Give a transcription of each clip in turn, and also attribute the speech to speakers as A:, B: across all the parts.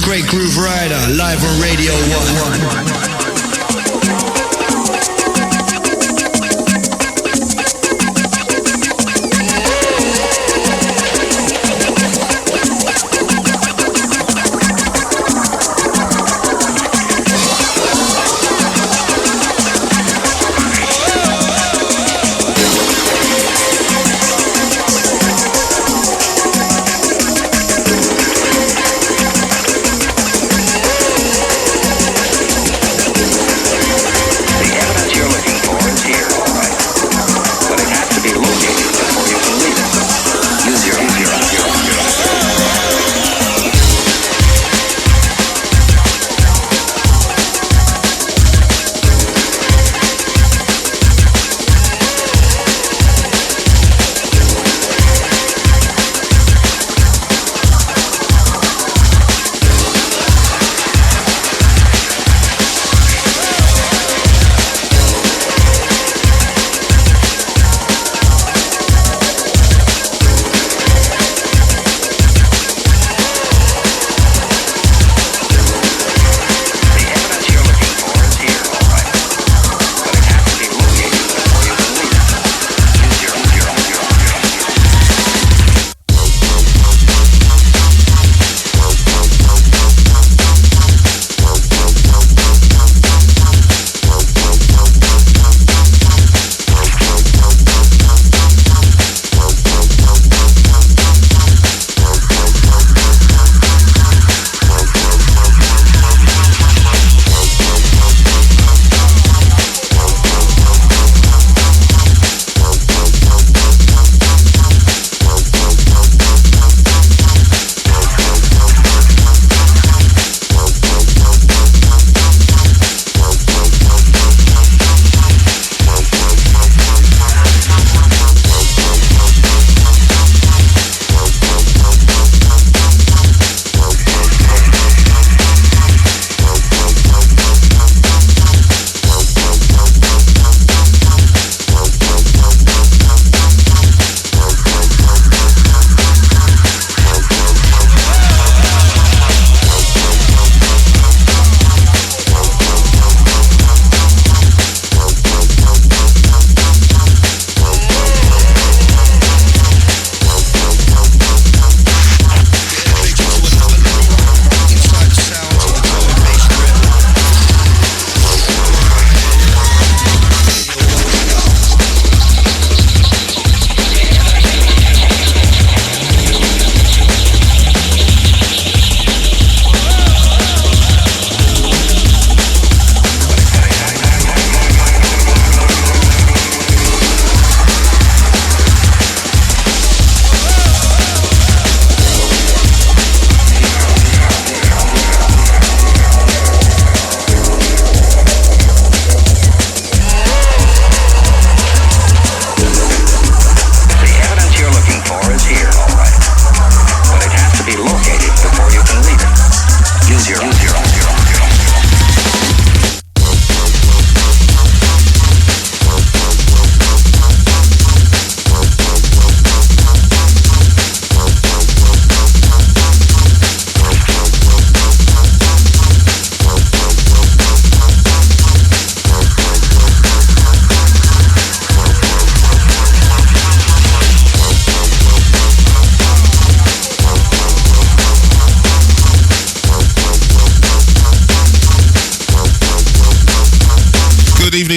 A: great Grooverider, live on Radio 1.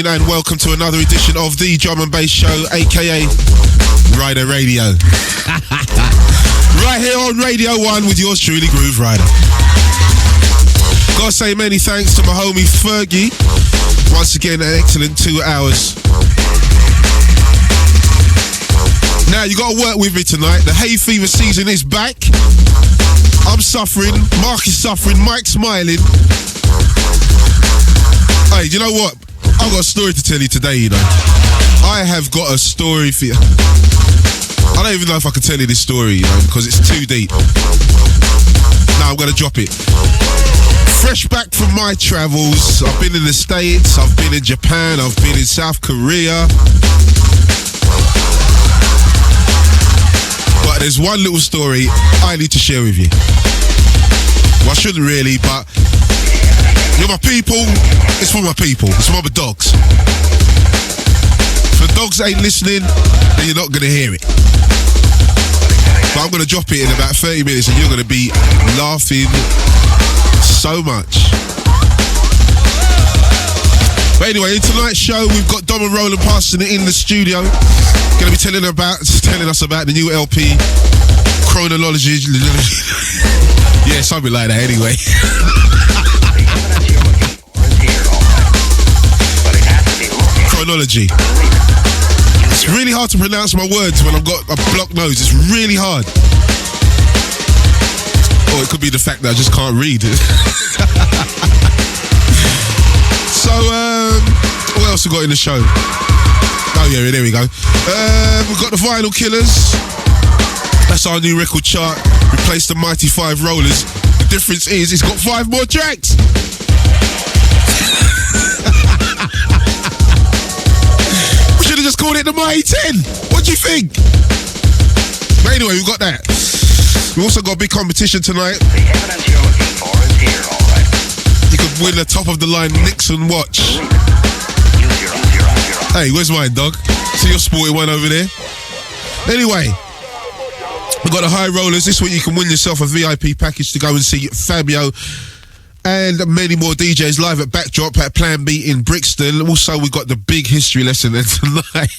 B: And welcome to another edition of the Drum and Bass Show, aka Rider Radio. Right here on Radio 1 with yours truly, Grooverider. Gotta say many thanks to my homie Fergie. Once again, an excellent 2 hours. Now, you gotta work with me tonight. The hay fever season is back. I'm suffering, Mark is suffering, Mike's smiling. Hey, you know what? I've got a story to tell you today, you know. I have got a story for you. I don't even know if I can tell you this story, you know, because it's too deep. Now I'm going to drop it. Fresh back from my travels. I've been in the States, I've been in Japan, I've been in South Korea. But there's one little story I need to share with you. Well, I shouldn't really, but you're my people. It's for my people. It's for my dogs. If the dogs ain't listening, then you're not going to hear it. But I'm going to drop it in about 30 minutes and you're going to be laughing so much. But anyway, in tonight's show, we've got Dom and Roland passing it in the studio. Going to be telling us about the new LP, Chronology. Yeah, something like that anyway. Chronology. It's really hard to pronounce my words when I've got a blocked nose. It's really hard. Or it could be the fact that I just can't read. So, what else we got in the show? Oh yeah, there we go. We've got the Vinyl Killers. That's our new record chart. Replaced the Mighty 5 Rollers. The difference is it's got 5 more tracks. We should have just called it the Mighty 10. What do you think? But anyway, we've got that. We've also got a big competition tonight.
C: The evidence you're looking for is here, all right.
B: You could win a top-of-the-line Nixon watch. Hey, where's mine, dog? See your sporty one over there? Anyway, we've got the High Rollers. This week you can win yourself a VIP package to go and see Fabio and many more DJs live at Backdrop at Plan B in Brixton. Also, we've got the big history lesson there tonight.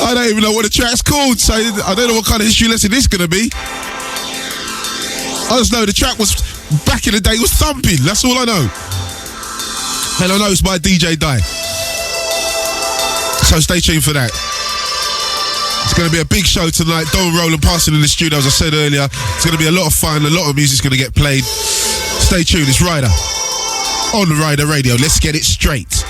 B: I don't even know what the track's called, so I don't know what kind of history lesson this is going to be. I just know the track was, back in the day, was thumping. That's all I know. And I know it's by DJ Dye. So stay tuned for that. It's going to be a big show tonight. Don Roland passing in the studio, as I said earlier. It's going to be a lot of fun. A lot of music's going to get played. Stay tuned. It's Ryder on the Ryder Radio. Let's get it straight.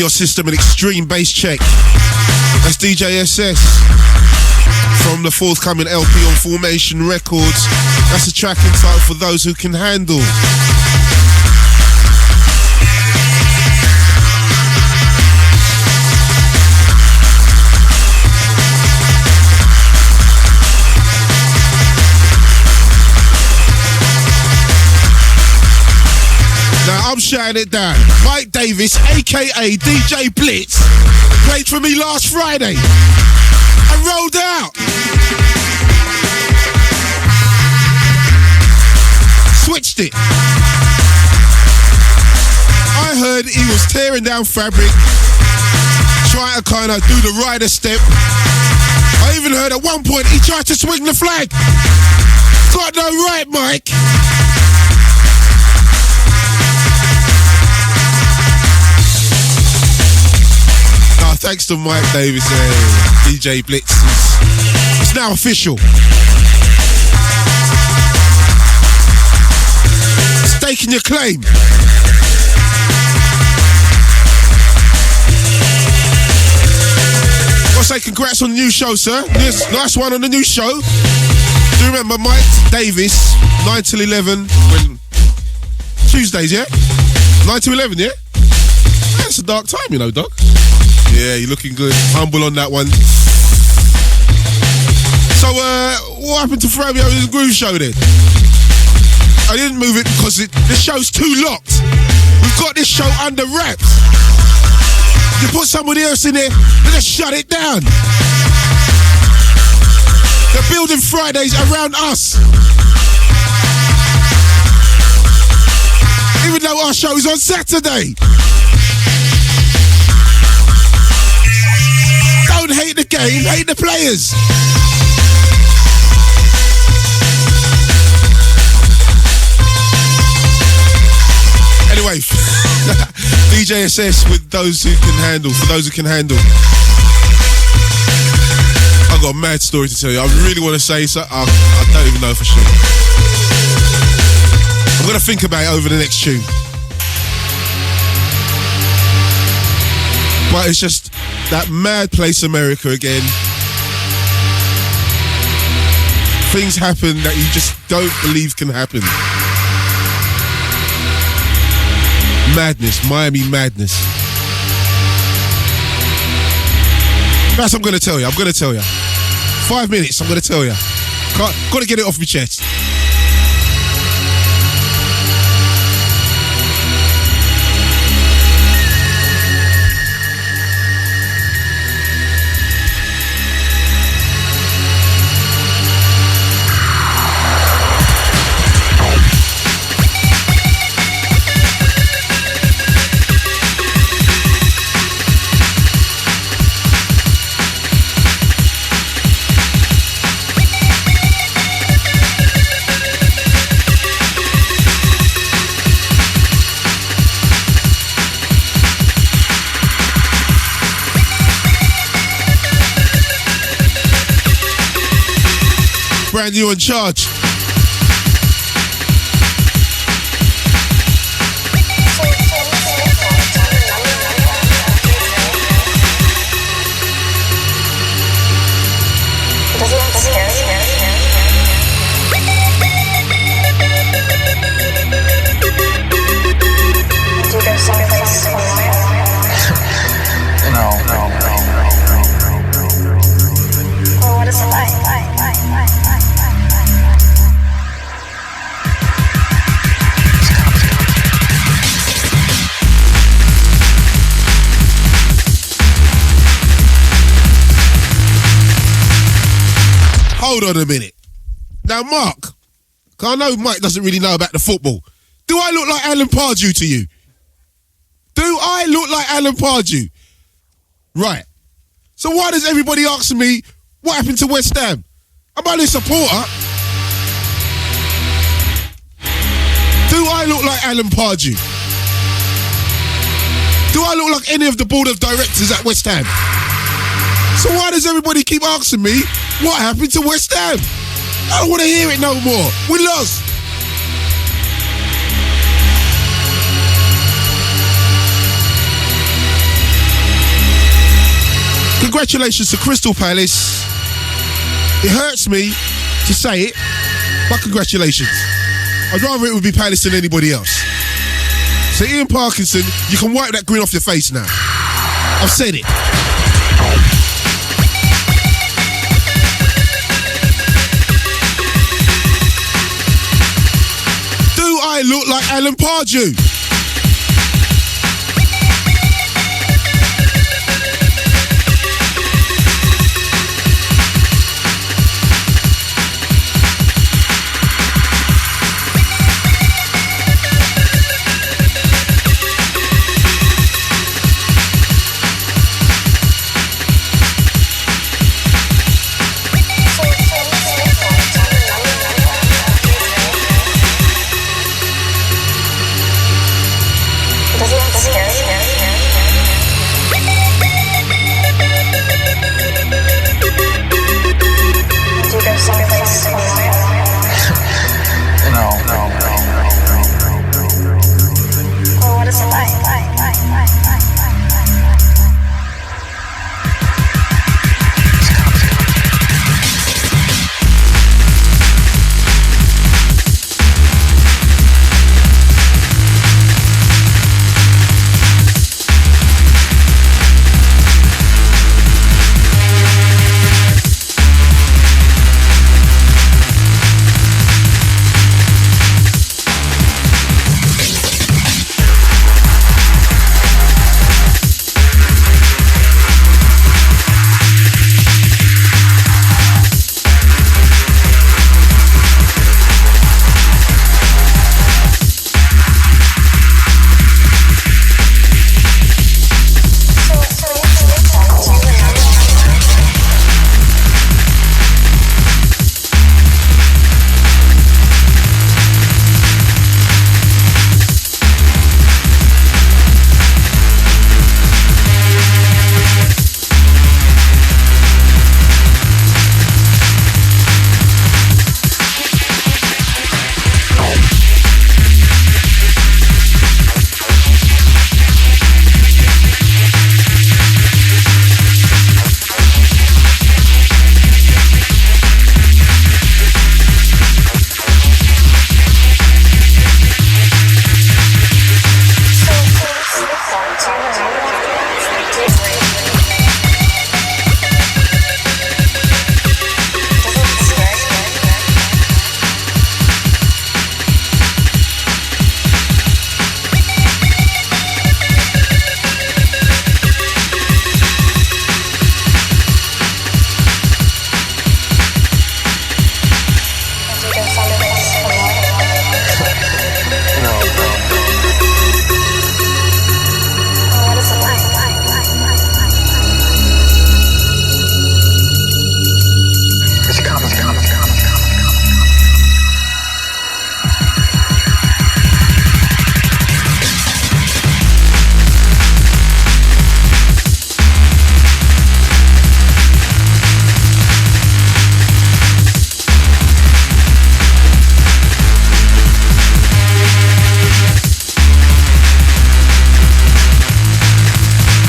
B: your system an extreme bass check. That's DJ SS from the forthcoming LP on Formation Records. That's a track entitled For Those Who Can Handle. Now I'm shouting it down. Mike Davis, aka DJ Blitz, played for me last Friday and rolled out. Switched it. I heard he was tearing down fabric, trying to kind of do the rider step. I even heard at one point he tried to swing the flag. Got no right, Mike. Thanks to Mike Davis and DJ Blitz. It's now official. Staking your claim. I'll say congrats on the new show, sir. Yes, nice one on the new show. Do you remember Mike Davis, 9 till 11, when Tuesdays, yeah? 9 to 11, yeah? That's a dark time, you know, Doc. Yeah, you're looking good. Humble on that one. So, what happened to Fabio's Groove show then? I didn't move it because the show's too locked. We've got this show under wraps. You put somebody else in there, then just shut it down. They're building Fridays around us. Even though our show's on Saturday. Don't hate the game, hate the players. Anyway, DJ SS with those who can handle, for those who can handle. I've got a mad story to tell you. I really want to say so. I don't even know for sure. I'm going to think about it over the next tune. But it's just that mad place America again. Things happen that you just don't believe can happen. Madness, Miami madness. That's what I'm going to tell you. 5 minutes, I'm going to tell you. Got to get it off my chest. Brand new in charge.
D: Well, what is it like?
B: Hold on a minute. Now, Mark, I know Mike doesn't really know about the football. Do I look like Alan Pardew to you? Do I look like Alan Pardew? Right. So why does everybody ask me what happened to West Ham? I'm only a supporter. Do I look like Alan Pardew? Do I look like any of the board of directors at West Ham? So why does everybody keep asking me what happened to West Ham? I don't want to hear it no more. We lost. Congratulations to Crystal Palace. It hurts me to say it, but congratulations. I'd rather it would be Palace than anybody else. So Ian Parkinson, you can wipe that grin off your face now. I've said it. Do I look like Alan Pardew?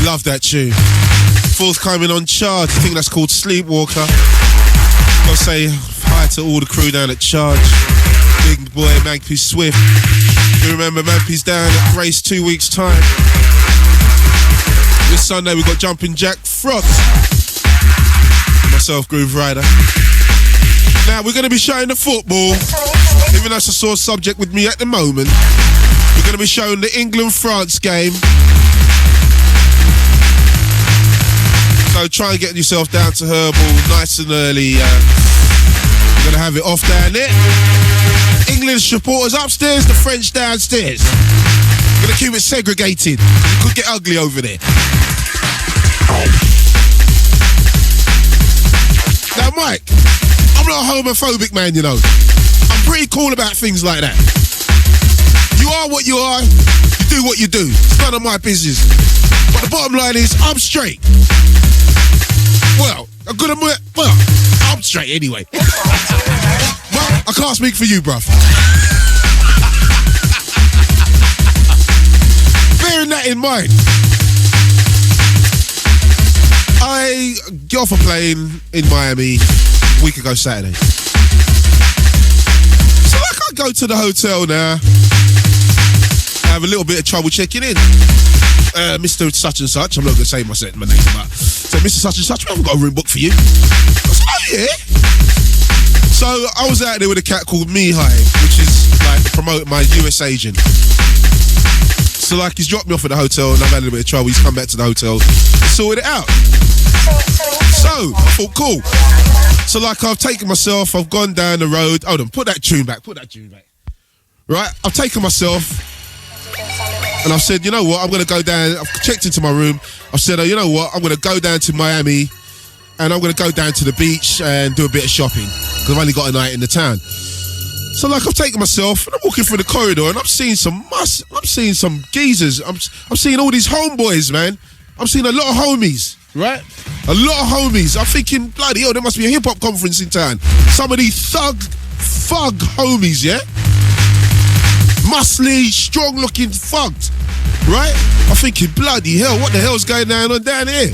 B: Love that tune. Forthcoming on Charge. I think that's called Sleepwalker. Gotta say hi to all the crew down at Charge. Big boy Mampi Swift. You remember Mampi's down at Grace 2 weeks' time. This Sunday we got Jumping Jack Frost. Myself, Grooverider. Now we're going to be showing the football. Even though that's a sore subject with me at the moment. We're going to be showing the England-France game. So try and get yourself down to Herbal nice and early. We're going to have it off down there. English supporters upstairs, the French downstairs. We're going to keep it segregated. It could get ugly over there. Now, Mike, I'm not a homophobic man, you know. I'm pretty cool about things like that. You are what you are. You do what you do. It's none of my business. But the bottom line is, I'm straight. Well, I'm straight anyway. Well, I can't speak for you, bruv. Bearing that in mind, I get off a plane in Miami a week ago Saturday. So like I go to the hotel now. I have a little bit of trouble checking in. Mr. Such and Such, I'm not going to say my name, but so Mr. Such and Such, we haven't got a room booked for you. I said, oh yeah. So I was out there with a cat called Mihai, which is like promoting my US agent. So like he's dropped me off at the hotel and I've had a little bit of trouble. He's come back to the hotel and sorted it out. So I thought, cool. So like I've taken myself, I've gone down the road. Hold on, put that tune back. Right, I've taken myself and I've said, you know what, I'm going to go down. I've checked into my room. I've said, oh, you know what, I'm going to go down to Miami and I'm going to go down to the beach and do a bit of shopping because I've only got a night in the town. So like I've taken myself and I'm walking through the corridor and I'm seeing some geezers. I'm seeing all these homeboys, man. I'm seeing a lot of homies, right? A lot of homies. I'm thinking, bloody hell, there must be a hip-hop conference in town. Some of these thug homies, yeah? Muscly, strong-looking thugs, right? I'm thinking, bloody hell, what the hell's going on down here?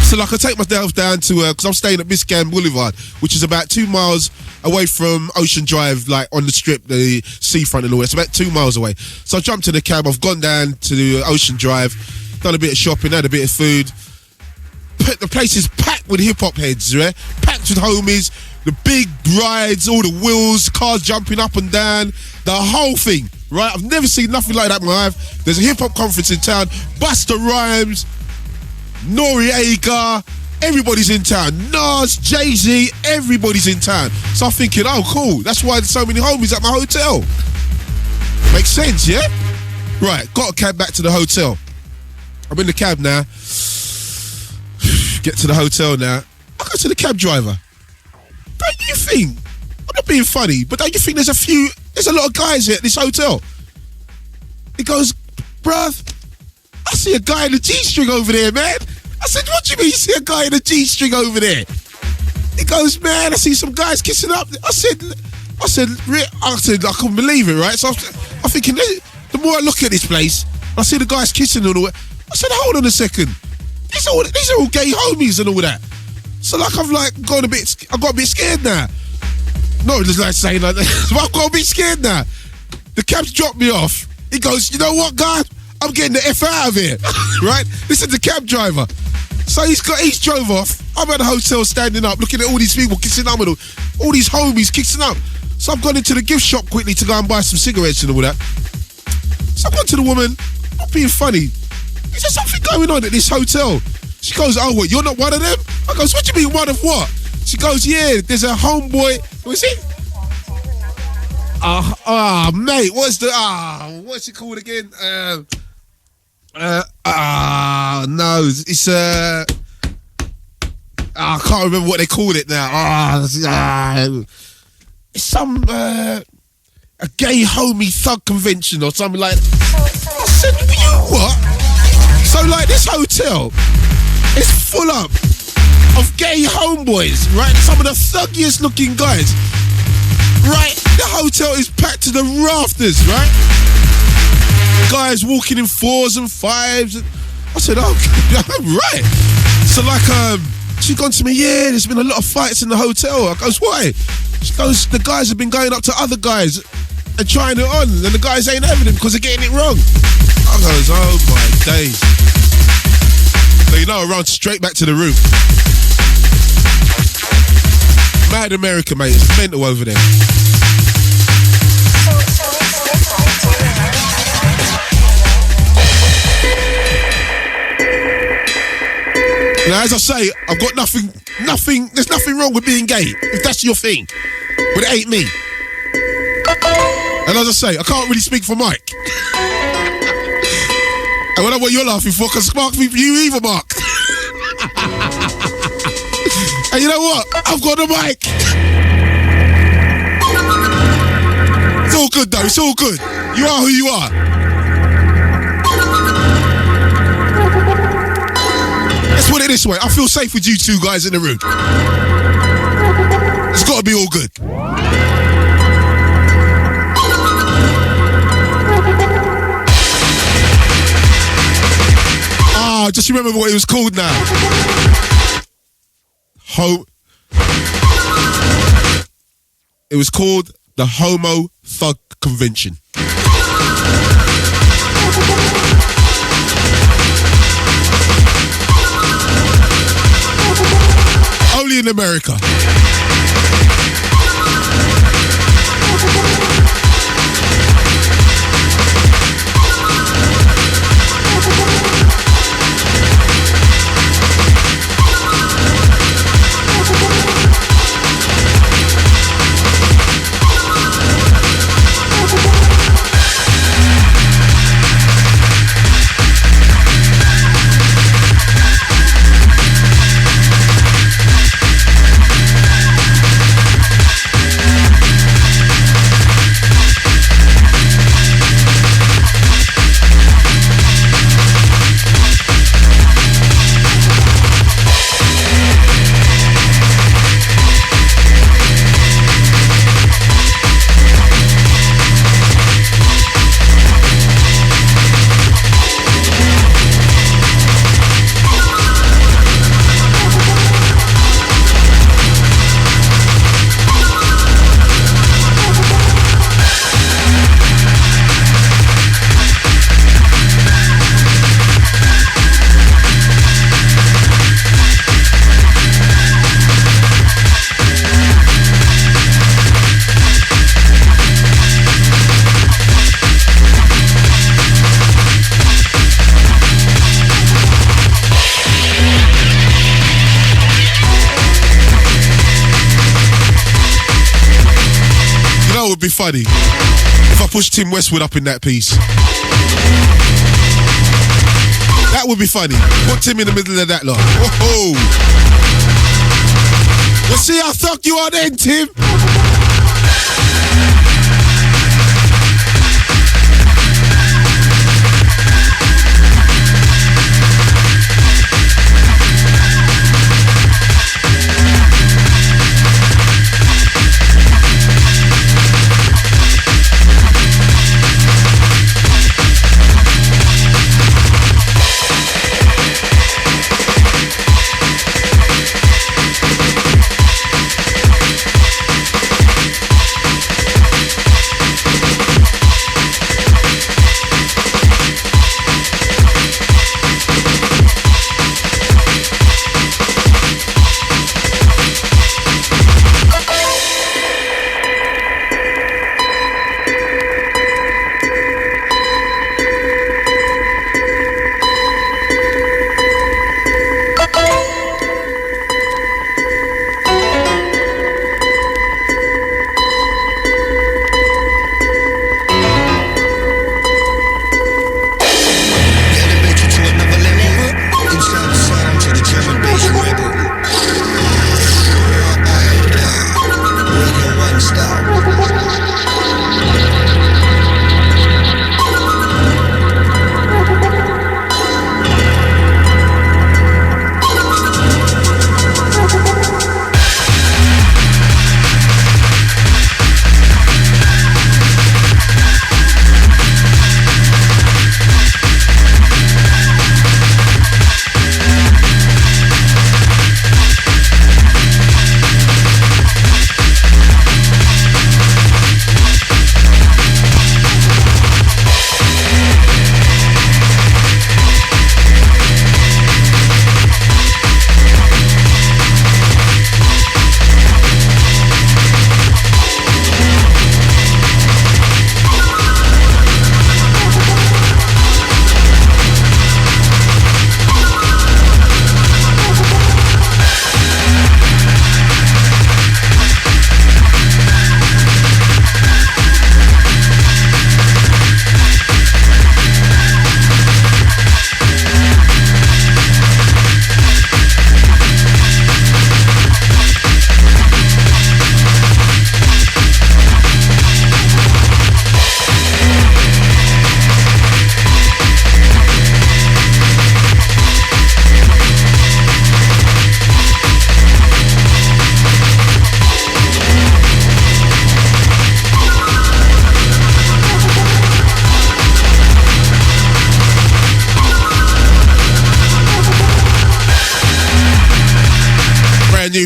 B: So like I take myself down to, because I'm staying at Biscayne Boulevard, which is about 2 miles away from Ocean Drive, like on the strip, the seafront and all that. It's about 2 miles away. So I jumped in the cab, I've gone down to the Ocean Drive, done a bit of shopping, had a bit of food. The place is packed with hip-hop heads, right? Packed with homies, the big rides, all the wheels, cars jumping up and down, the whole thing, right? I've never seen nothing like that in my life. There's a hip-hop conference in town, Busta Rhymes, Noriega, everybody's in town. Nas, Jay-Z, everybody's in town. So I'm thinking, oh, cool. That's why there's so many homies at my hotel. Makes sense, yeah? Right, got a cab back to the hotel. I'm in the cab now. Get to the hotel now. I go to the cab driver. Don't you think, I'm not being funny, but don't you think there's a lot of guys here at this hotel? He goes, bruv, I see a guy in a G-string over there, man. I said, what do you mean you see a guy in a G-string over there? He goes, man, I see some guys kissing up. I said, I couldn't believe it, right? So I'm thinking, the more I look at this place, I see the guys kissing and all that. I said, hold on a second. These are all gay homies and all that. So like I've got a bit scared now. No, just like saying like that. But I've got a bit scared now. The cab's dropped me off. He goes, you know what, guy? I'm getting the F out of here. Right? This is the cab driver. So he's drove off. I'm at the hotel standing up, looking at all these people kissing up and all these homies kissing up. So I've gone into the gift shop quickly to go and buy some cigarettes and all that. So I've gone to the woman, not being funny. Is there something going on at this hotel? She goes, oh, what, you're not one of them? I goes, what do you mean, one of what? She goes, yeah, there's a homeboy. What is it? Mate, what's it called again? No, it's, I can't remember what they called it now. It's some, a gay homie thug convention or something like that. I said, you what? So like this hotel is full up of gay homeboys, right? Some of the thuggiest looking guys, right? The hotel is packed to the rafters, right? Guys walking in 4s and 5s. I said, oh, right. So like, she gone to me, yeah, there's been a lot of fights in the hotel. I goes, why? She goes, the guys have been going up to other guys and trying it on, and the guys ain't having it because they're getting it wrong. I goes, oh my days. So you know, I run straight back to the room. Mad America, mate. It's mental over there. Now, as I say, I've got nothing, there's nothing wrong with being gay, if that's your thing. But it ain't me. And as I say, I can't really speak for Mike. And I know what you're laughing for, because Mark speak for you either, Mark. And you know what? I've got the mic. It's all good, though. It's all good. You are who you are. Let's put it this way. I feel safe with you two guys in the room. It's got to be all good. just remember what it was called now. It was called the Homo Thug Convention. Only in America. Be funny if I pushed Tim Westwood up in that piece. That would be funny. Put Tim in the middle of that lot. Whoa! You see how thug you are then, Tim?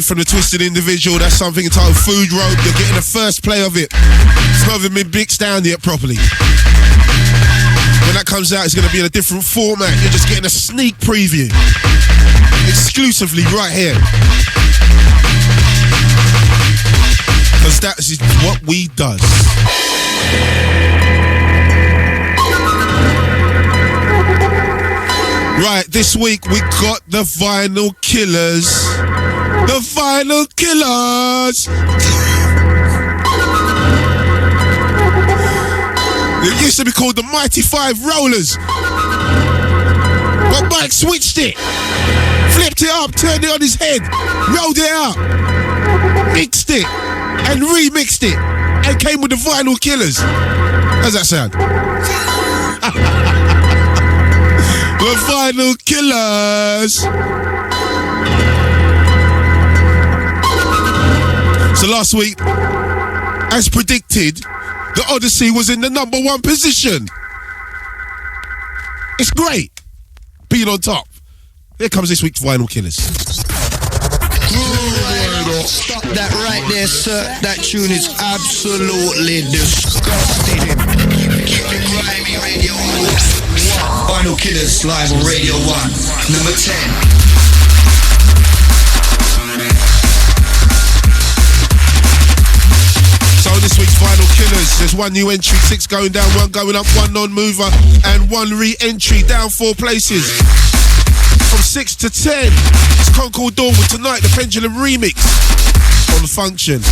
B: from the Twisted Individual. That's something entitled Food Road. You're getting the first play of it. It's not even been mixed down yet properly. When that comes out, it's going to be in a different format. You're just getting a sneak preview. Exclusively right here. Because that is what we does. Right, this week we got the Vinyl Killers. The Vinyl Killers! It used to be called the Mighty Five Rollers. But Mike switched it. Flipped it up, turned it on his head, rolled it out, mixed it, and remixed it, and came with the Vinyl Killers. How's that sound? The Vinyl Killers. So last week, as predicted, the Odyssey was in the #1 position. It's great being on top. Here comes this week's Vinyl Killers.
A: Stop that right there, sir. That tune is absolutely disgusting. Keep it grimy, Radio 1. Vinyl Killers live on Radio 1. Number 10.
B: So this week's Vinyl Killers, there's 1 new entry, 6 going down, 1 going up, 1 non-mover, and 1 re-entry, down 4 places. From 6 to 10, it's Concord Dawn with Tonite, the Pendulum remix on the Function.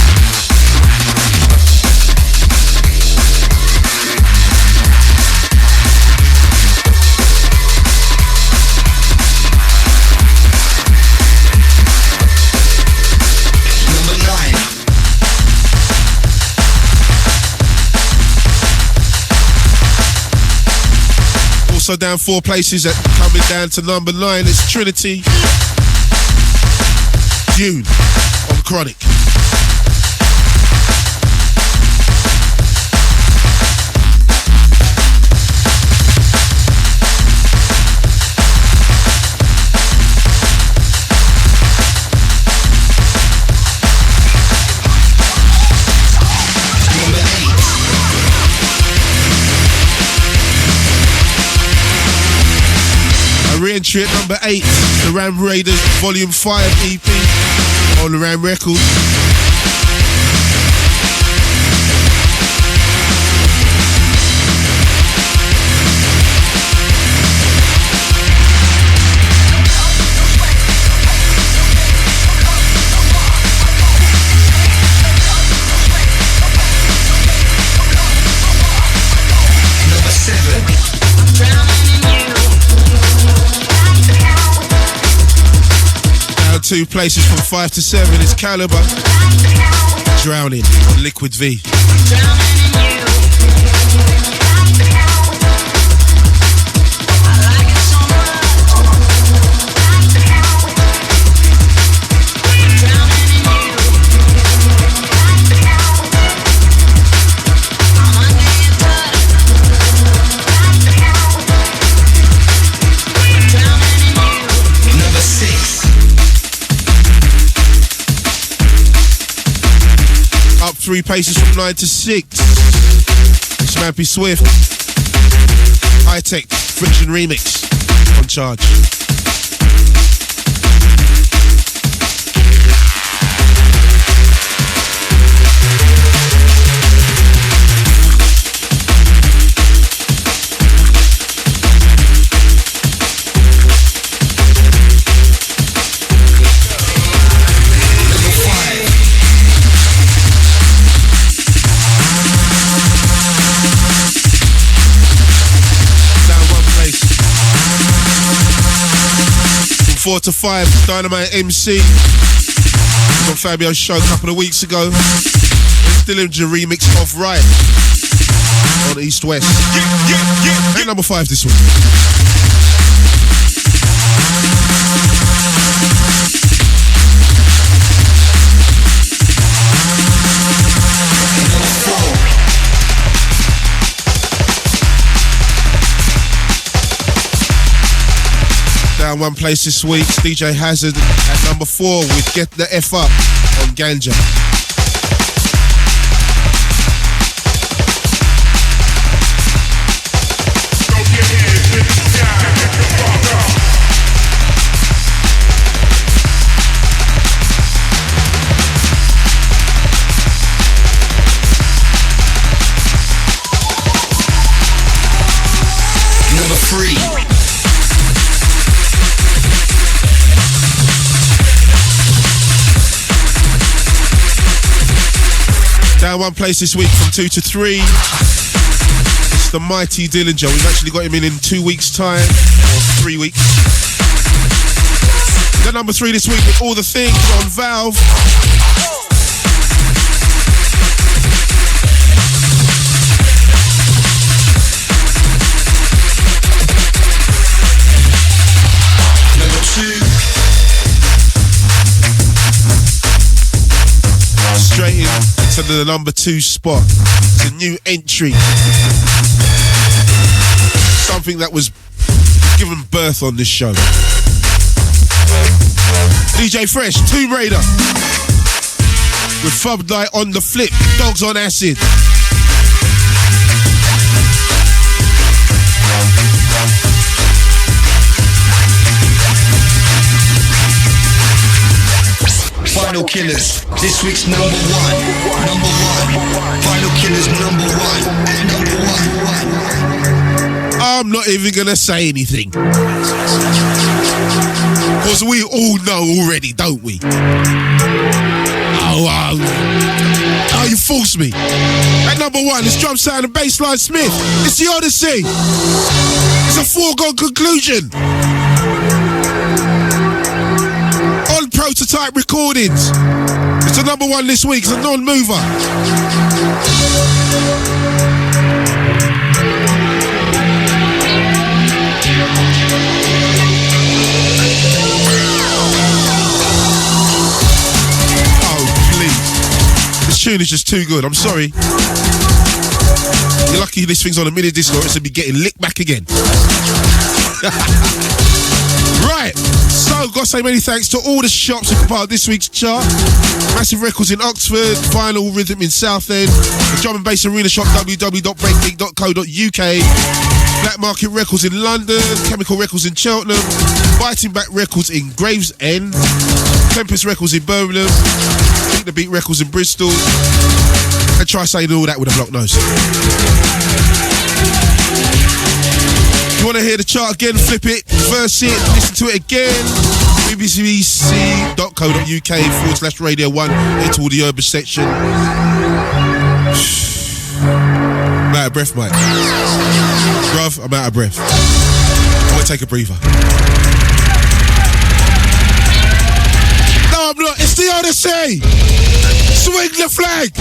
B: Also down 4 places, coming down to number 9, it's Trinity, Dune on Chronic. Re-entry at number 8, the Ram Raiders Volume 5 EP on the Ram Records.
A: Number 7.
B: 2 places from 5 to 7, it's Calibre, Drowning on Liquid V.
A: Number 6.
B: Up 3 paces from 9 to 6. It's Mampi Swift. High Tech Friction Remix on Charge. From 4 to 5, Dynamite MC on Fabio's show a couple of weeks ago. Dillinja remix of Right on East West. And number 5 this week. Down one place this week, DJ Hazard at number 4 with Get the F Up on Ganja.
A: Number 3.
B: Down one place this week from 2 to 3. It's the mighty Dillinja. We've actually got him in 2 weeks' time, or 3 weeks. The number 3 this week with All the Things on Valve.
A: Number 2.
B: Straight into the number 2 spot. It's a new entry. Something that was given birth on this show. DJ Fresh, Tomb Raider. With Floodlight on the flip, Dogs on Acid.
A: Final Killers, this week's number 1. Number 1. Final Killers number 1. Number 1.
B: I'm not even gonna say anything. Because we all know already, don't we? Oh, you forced me. At number 1, it's Drumsound and Bassline Smith. It's the Odyssey. It's a foregone conclusion. On Prototype Recordings. It's the number 1 this week. It's a non-mover. Tune is just too good. I'm sorry. You're lucky this thing's on a mini disc or it's to be getting licked back again. Right. So, got to say many thanks to all the shops who compiled this week's chart. Massive Records in Oxford, Vinyl Rhythm in Southend, the Drum and Bass Arena Shop, www.breakbeat.co.uk, Black Market Records in London, Chemical Records in Cheltenham, Biting Back Records in Gravesend, Tempest Records in Birmingham, Beat the Beat Records in Bristol, and try saying all that with a block nose. If you want to hear the chart again, flip it, verse it, listen to it again, bbc.co.uk/Radio 1, into all the urban section. I'm out of breath, mate. Bruv, I'm out of breath. I'm going to take a breather. No, I'm not. It's the Odyssey. Swing the flag.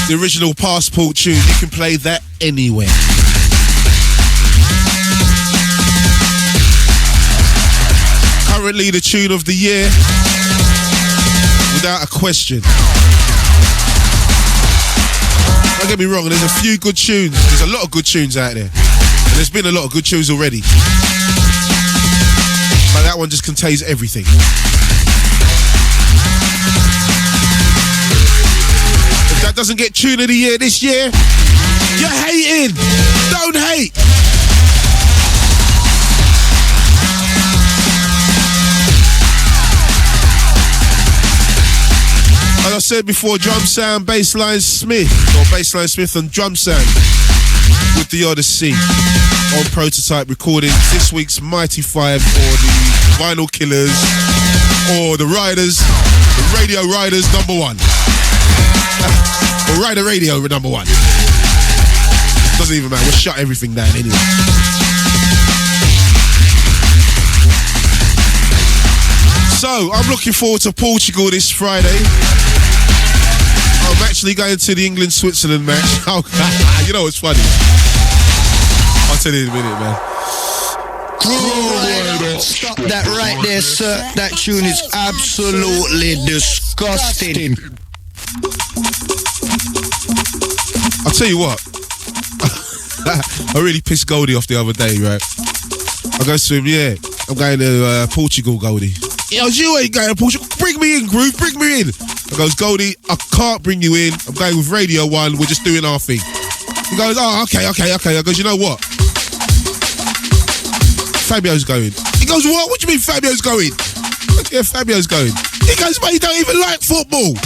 B: The original Passport tune, you can play that anywhere. Currently the tune of the year, without a question. Don't get me wrong, there's a few good tunes. There's a lot of good tunes out there. And there's been a lot of good tunes already. But that one just contains everything. If that doesn't get tune of the year this year, you're hating. Don't hate. As I said before, Drumsound, Bassline Smith, or Bassline Smith and Drumsound with the Odyssey on Prototype recording this week's Mighty Five, or the Vinyl Killers, or the Riders, the Radio Riders #1, or Rider Radio #1. Doesn't even matter, we'll shut everything down anyway. So, I'm looking forward to Portugal this Friday. I'm actually going to the England-Switzerland match. Oh, you know what's funny? I'll tell you in a minute, man.
A: Grooverider. Stop that right there, sir. That tune is absolutely disgusting.
B: I'll tell you what. I really pissed Goldie off the other day, right? I go to him, yeah, I'm going to Portugal, Goldie. He goes, you ain't going to Portugal. Bring me in, Groove, bring me in. I goes, Goldie, I can't bring you in. I'm going with Radio 1. We're just doing our thing. He goes, oh, okay. I goes, you know what? Fabio's going. He goes, what? What do you mean Fabio's going? Yeah, Fabio's going. He goes, mate, you don't even like football.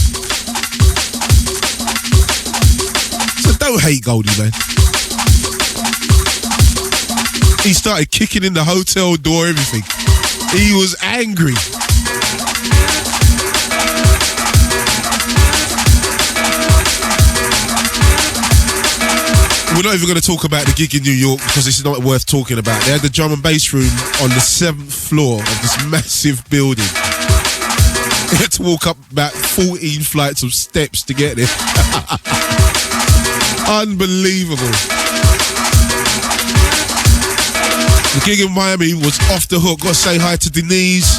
B: So don't hate Goldie, man. He started kicking in the hotel door, everything. He was angry. We're not even going to talk about the gig in New York because it's not worth talking about. They had the drum and bass room on the 7th floor of this massive building. They had to walk up about 14 flights of steps to get there. Unbelievable. The gig in Miami was off the hook. Got to say hi to Denise.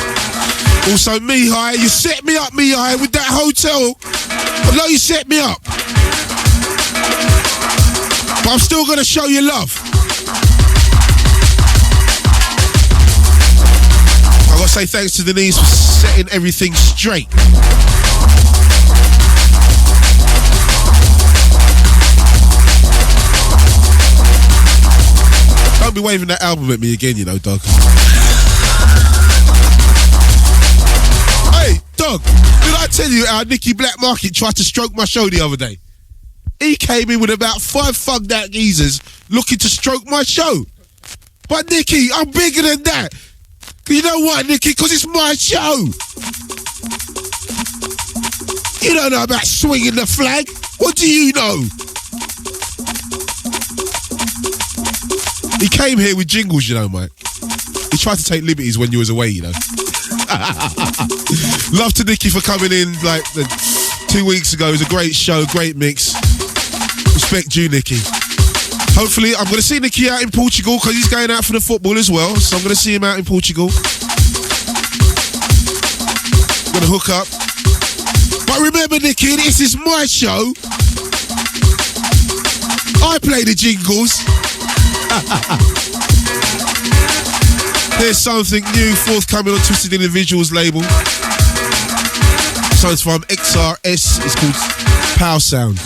B: Also, Mihai, you set me up, Mihai, with that hotel. I know you set me up. But I'm still going to show you love. I got to say thanks to Denise for setting everything straight. Don't be waving that album at me again, you know, dog. Hey, dog, did I tell you how Nicky Black Market tried to stroke my show the other day? He came in with about 5 fucked out geezers looking to stroke my show. But Nicky, I'm bigger than that. You know what, Nicky? Because it's my show. You don't know about swinging the flag. What do you know? He came here with jingles, you know, Mike. He tried to take liberties when you was away, you know. Love to Nicky for coming in like 2 weeks ago. It was a great show, great mix. Respect you, Nicky. Hopefully, I'm going to see Nicky out in Portugal because he's going out for the football as well. So I'm going to see him out in Portugal. Going to hook up. But remember, Nicky, this is my show. I play the jingles. There's something new forthcoming on Twisted Individuals label. So it's from XRS. It's called Power Sound.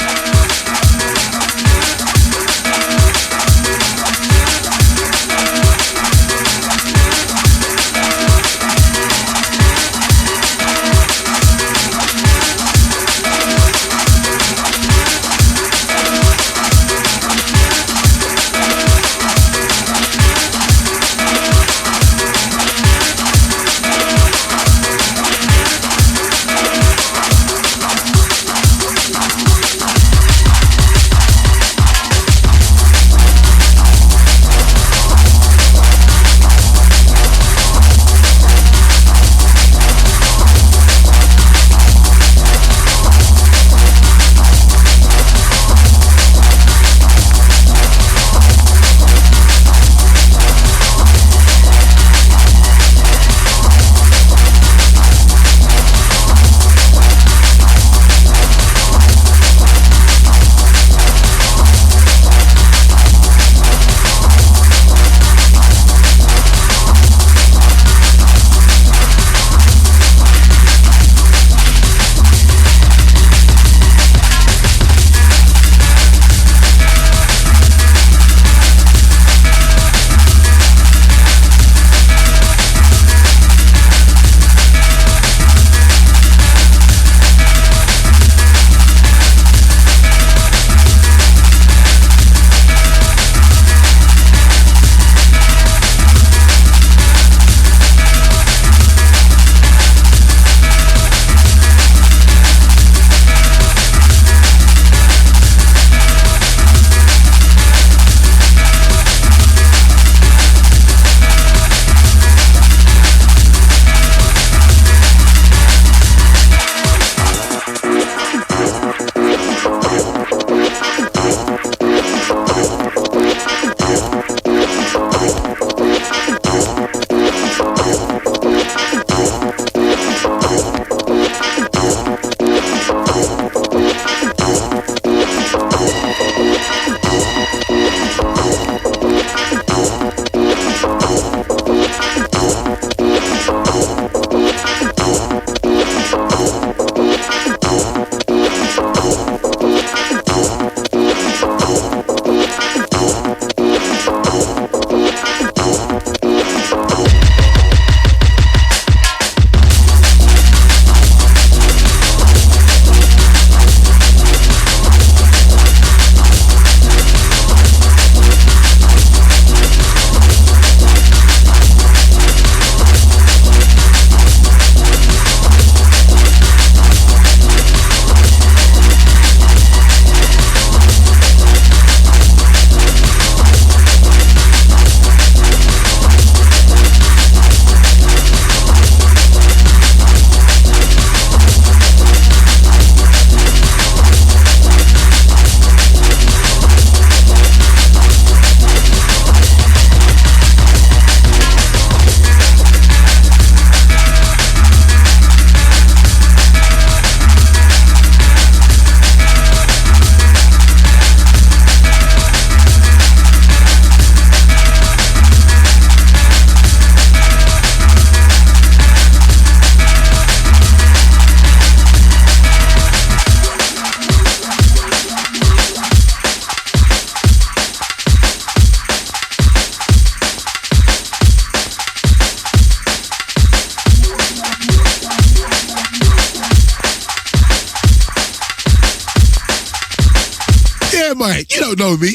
B: Yeah, Mike, you don't know me.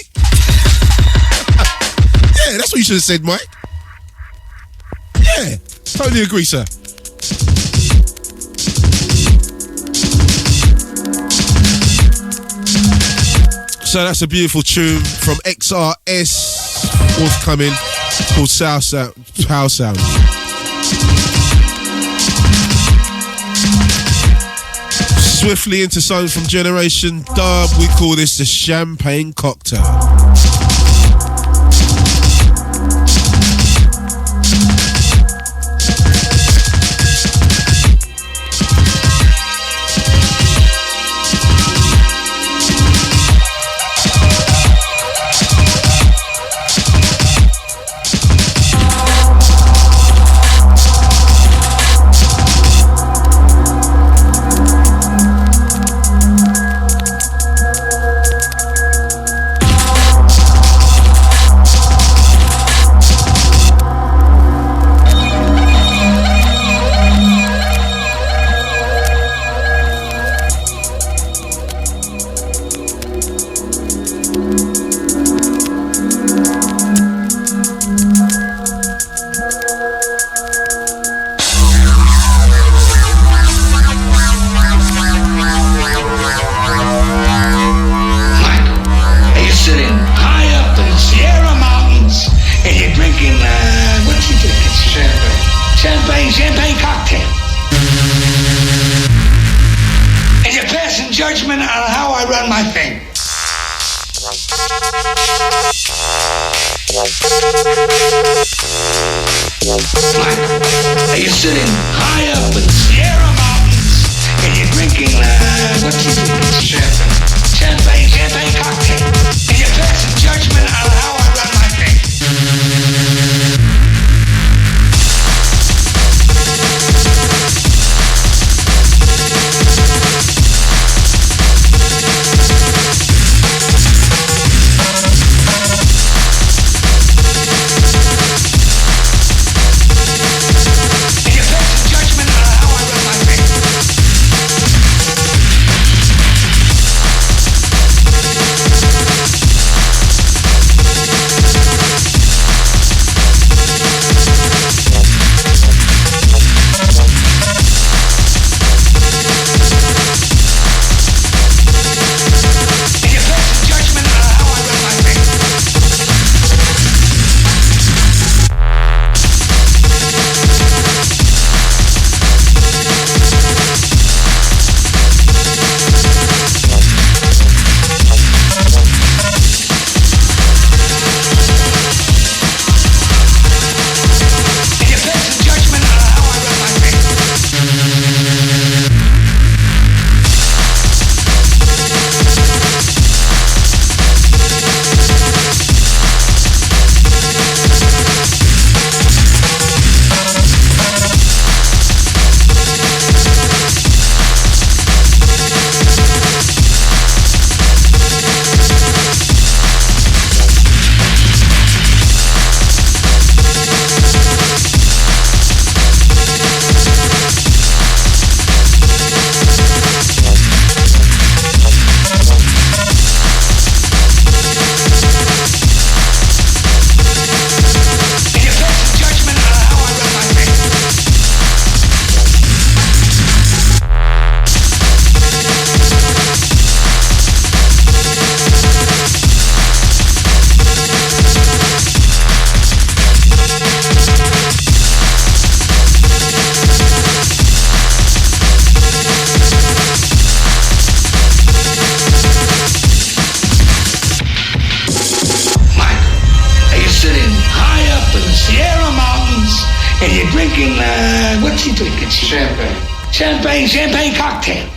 B: Yeah, that's what you should have said, Mike. Yeah, totally agree, sir. So that's a beautiful tune from XRS, forthcoming, called South Sound, Power Sound. Swiftly into something from Generation Dub, we call this the Champagne Cocktail.
E: Champagne cocktails.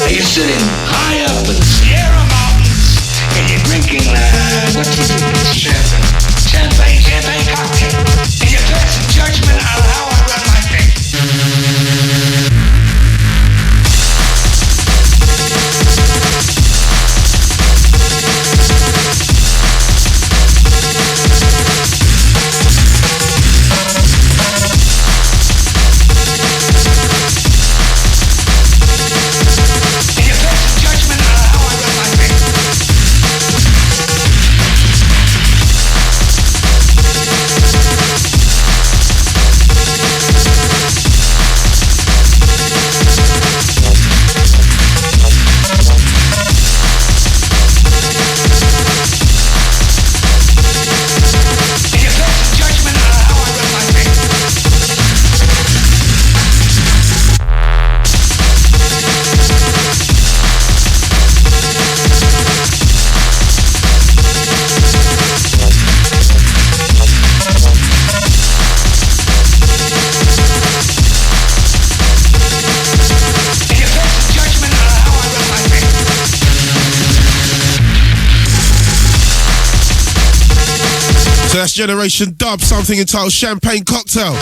F: Are you sitting high up in the Sierra Mountains and you're drinking, what you drinking? Champagne cocktail. And you're passing judgment on how I run my thing.
B: So that's Generation Dub, something entitled Champagne Cocktail.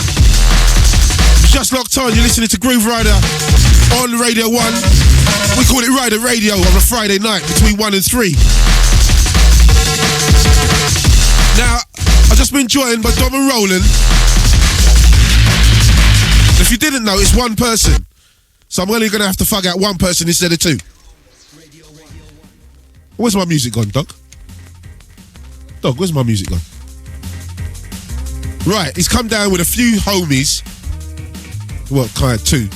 B: Just locked on, you're listening to Grooverider on Radio 1. We call it Rider Radio on a Friday night between 1 and 3. Now, I've just been joined by Dom and Roland. If you didn't know, it's one person. So I'm only going to have to fuck out one person instead of two. Where's my music gone, Dog? Dog, where's my music gone? Right, he's come down with a few homies. What kind? Two.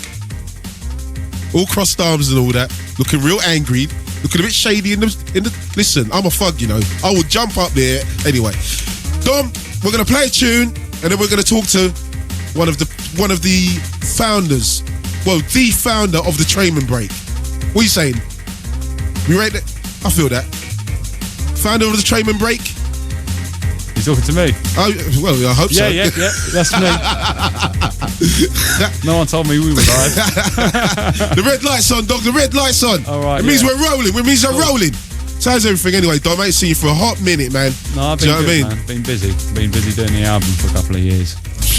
B: All crossed arms and all that. Looking real angry. Looking a bit shady in the. Listen, I'm a thug, you know. I will jump up there. Anyway, Dom, we're gonna play a tune and then we're gonna talk to one of the founders. Well, the founder of the Trayman Break. What are you saying? You rate that? I feel that. Founder of the Trayman Break.
E: You talking to me?
B: Oh, well, I hope so.
E: Yeah, that's me. No one told me we were live.
B: The red light's on, Dog. The red light's on.
E: All right.
B: It means we're rolling. It means we're rolling. So how's everything anyway, Dom? I ain't seen you for a hot minute, man.
E: No, I've
B: Do
E: been
B: you know
E: good,
B: what I mean?
E: man. Been busy. Been busy doing the album for a couple of years.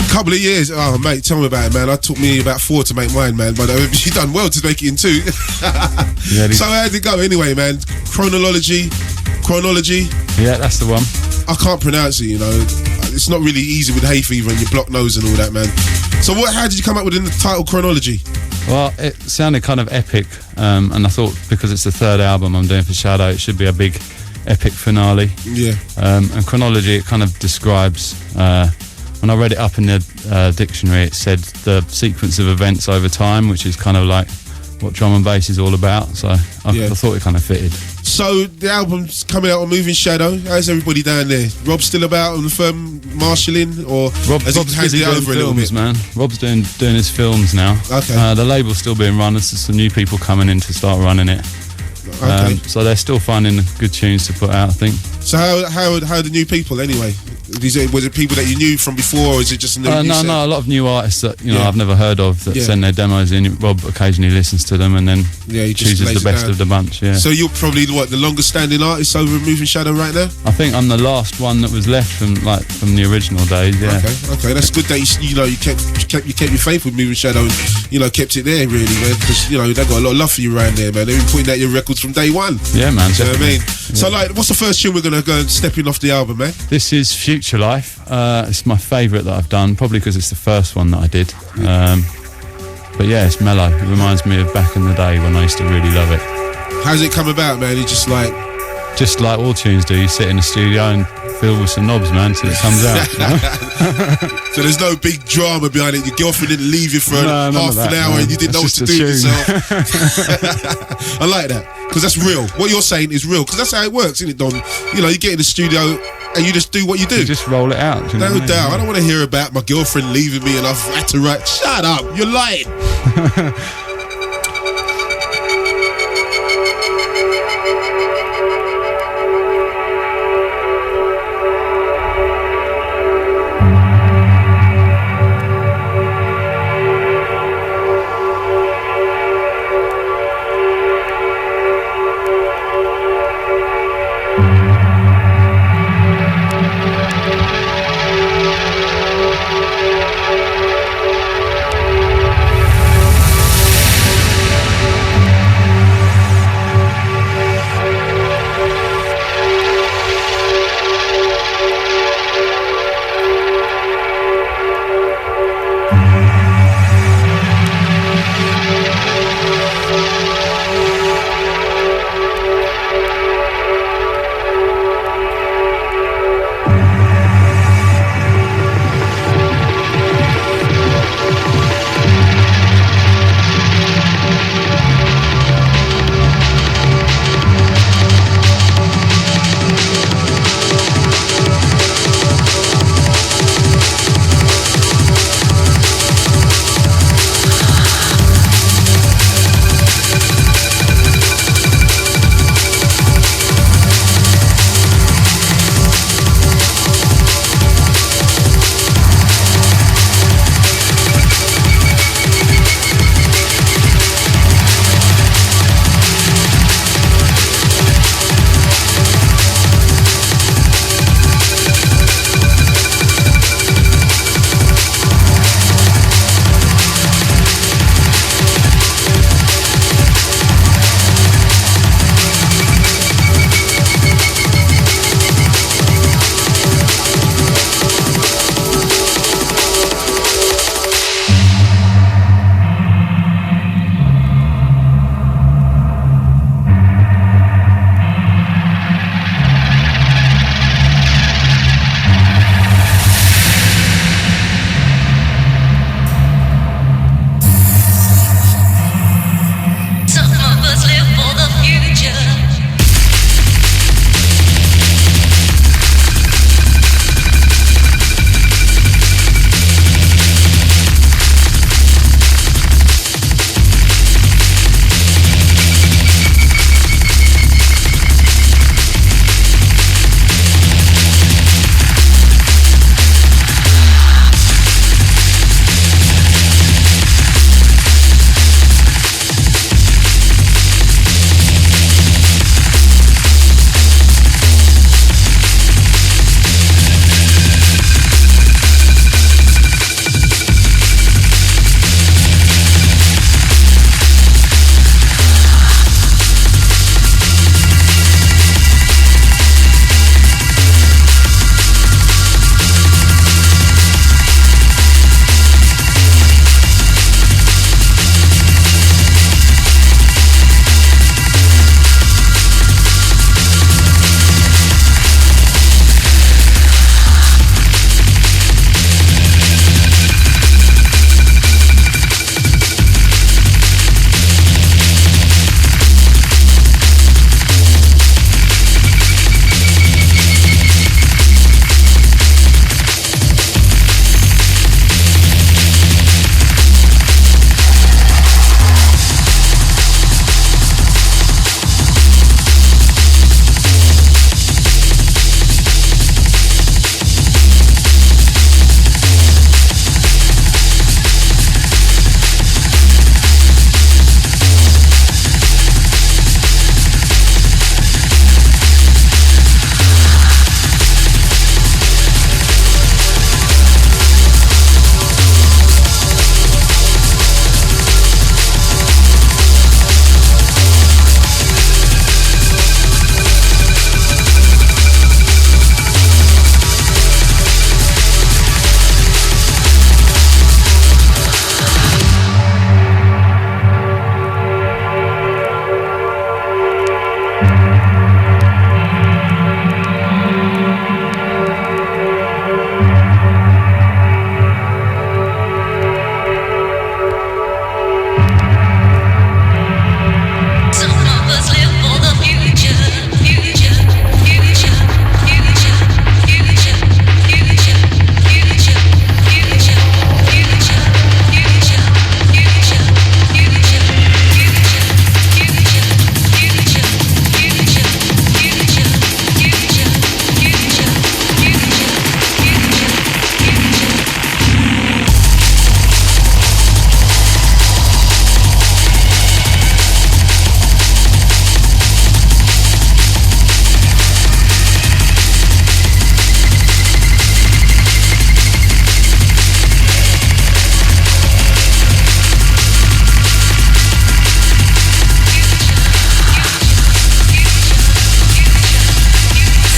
B: Couple of years. Oh, mate, tell me about it, man. It took me about 4 to make mine, man. But you done well to make it in 2.
E: Yeah,
B: so how'd it go anyway, man? Chronology.
E: Yeah, that's the one.
B: I can't pronounce it, you know. It's not really easy with hay fever and your blocked nose and all that, man. So how did you come up with the title Chronology?
E: Well, it sounded kind of epic, and I thought because it's the third album I'm doing for Shadow, it should be a big epic finale.
B: Yeah.
E: And chronology, it kind of describes, when I read it up in the dictionary, it said the sequence of events over time, which is kind of like what drum and bass is all about. So I thought it kind of fitted.
B: So the album's coming out on Moving Shadow. How's everybody down there? Rob's still about on the firm marshalling, or
E: Rob's busy doing films, man. Rob's doing his films now.
B: Okay.
E: The label's still being run. There's some new people coming in to start running it.
B: Okay.
E: So they're still finding good tunes to put out, I think.
B: So how are the new people anyway? Was it people that you knew from before, or is it just a new
E: No, a lot of new artists that I've never heard of that send their demos in. Rob occasionally listens to them and then
B: he
E: chooses the best of the bunch. Yeah.
B: So you're probably the longest standing artist over Moving Shadow right now?
E: I think I'm the last one that was left from the original days. Yeah.
B: Okay. That's good that you kept your faith with Moving Shadow and kept it there really, man. Because they got a lot of love for you around there, man. They've been putting out your records from day one.
E: Yeah, man.
B: Do you know what I mean?
E: Yeah.
B: So what's the first tune we're gonna go and step in off the album, man?
E: This is Future Life. It's my favourite that I've done, probably because it's the first one that I did. But yeah, it's mellow. It reminds me of back in the day when I used to really love it.
B: How's it come about, man? You just like
E: all tunes do. You sit in the studio and fill with some knobs, man, till it comes out.
B: So there's no big drama behind it. Your girlfriend didn't leave you for half an hour and you didn't know what to do with yourself. I like that, because that's real. What you're saying is real, because that's how it works, isn't it, Dom? You get in the studio and you just do what you do.
E: You just roll it out. Do you know
B: No
E: what I mean?
B: doubt. I don't want to hear about my girlfriend leaving me and I've had to write. Shut up, you're lying.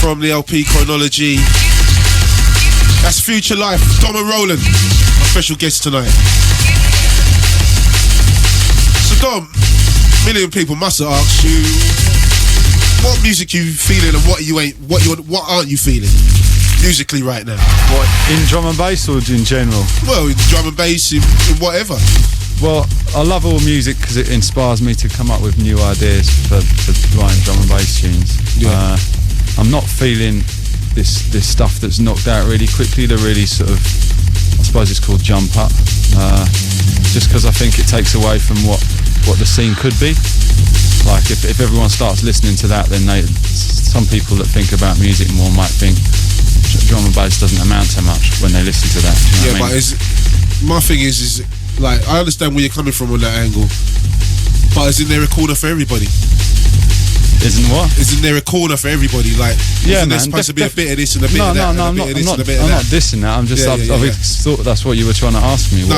B: from the LP Chronology. That's Future Life, Dom and Roland, my special guest tonight. So Dom, a million people must have asked you what music you feeling and what aren't you feeling musically right now?
E: What, in drum and bass or in general?
B: Well, in drum and bass, in whatever.
E: Well, I love all music because it inspires me to come up with new ideas for writing drum and bass tunes.
B: Yeah.
E: I'm not feeling this stuff that's knocked out really quickly. The really sort of, I suppose it's called jump up. Just because I think it takes away from what the scene could be. Like if everyone starts listening to that, then some people that think about music more might think drum and bass doesn't amount to much when they listen to that. You know what I mean?
B: My thing is like, I understand where you're coming from on that angle, but isn't there a corner for everybody?
E: Isn't what?
B: Isn't there a corner for everybody? Like, isn't there supposed to be a bit of this and a bit of that?
E: No, I'm not dissing that. I'm just, I thought that's what you were trying to ask me.
B: No,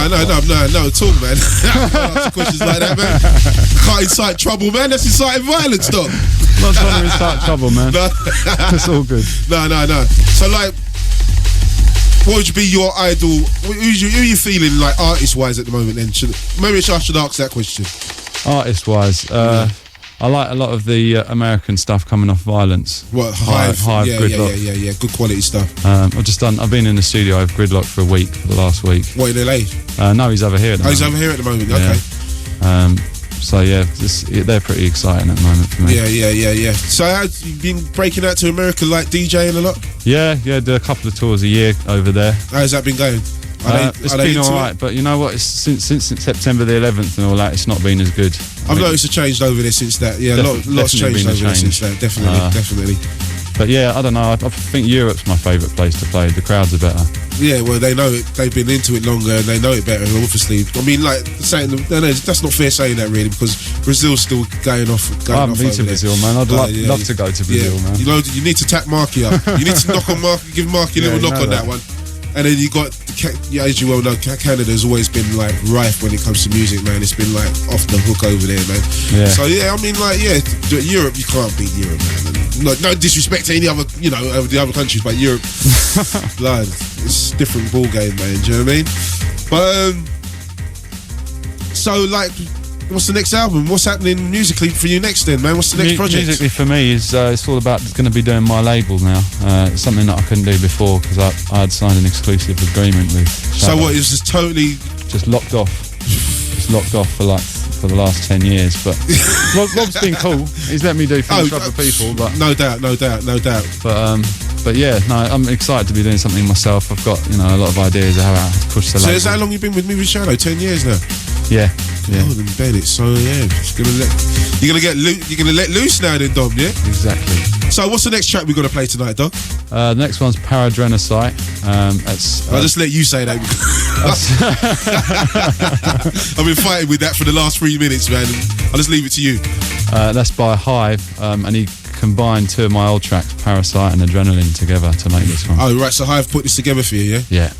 B: talk, man. Ask questions like that, man. Can't incite trouble, man. That's inciting violence, Doc.
E: I'm not trying to incite trouble, man. No. It's all good.
B: No. So, like, what would be your idol? Who are you feeling like artist-wise at the moment? Then maybe I should ask that question.
E: Artist-wise, I like a lot of the American stuff coming off Violence.
B: What, Hive,
E: Gridlock.
B: Yeah, good quality stuff.
E: I've been in the studio with Gridlock for the last week.
B: What, in LA?
E: No, he's over here at the moment.
B: He's over here at the moment,
E: yeah.
B: Okay.
E: So yeah, they're pretty exciting at the moment for me.
B: Yeah. So have you been breaking out to America, like DJing a lot?
E: Yeah, do a couple of tours a year over there.
B: How's that been going?
E: It's been alright, but you know what? Since September the 11th and all that, it's not been as good.
B: I've noticed a change over there since that. Yeah, lots changed over there since that. Definitely.
E: But yeah, I don't know. I think Europe's my favourite place to play. The crowds are better.
B: Yeah, well, they know it. They've been into it longer and they know it better, obviously. I mean, like, saying, no, that's not fair saying that, really, because Brazil's still going off.
E: I haven't been to Brazil, man. I'd love to go to Brazil, man.
B: You know, you need to tap Marky up. You need to knock on Marky, give Marky a little knock on that one. And then you got, as you well know, Canada's always been like rife when it comes to music, man. It's been like off the hook over there, man. Yeah. So yeah, I mean, like, yeah, Europe, you can't beat Europe, man. And no disrespect to any other, the other countries, but Europe, blood, it's a different ball game, man. Do you know what I mean? But so like, what's the next album? What's happening musically for you next, then, man? What's the next project?
E: Musically for me is it's all about going to be doing my label now. It's something that I couldn't do before because I had signed an exclusive agreement with Shadow.
B: So what, is just totally
E: just locked off? Just locked off for the last 10 years. But Rob's been cool. He's let me do things for other people. But
B: no doubt.
E: But yeah, no, I'm excited to be doing something myself. I've got a lot of ideas of how to push the label.
B: So how long you been with me with Shadow? 10 years now.
E: Yeah.
B: Oh, then Bennett. So yeah, you're gonna let loose now, then, Dom. Yeah.
E: Exactly.
B: So what's the next track we're gonna play tonight, Dom?
E: The next one's Paradrenosite.
B: I'll just let you say that. I've been fighting with that for the last 3 minutes, man. I'll just leave it to you.
E: That's by Hive, and he combined two of my old tracks, Parasite and Adrenaline, together to make this one.
B: Oh right, so Hive put this together for you, yeah?
E: Yeah.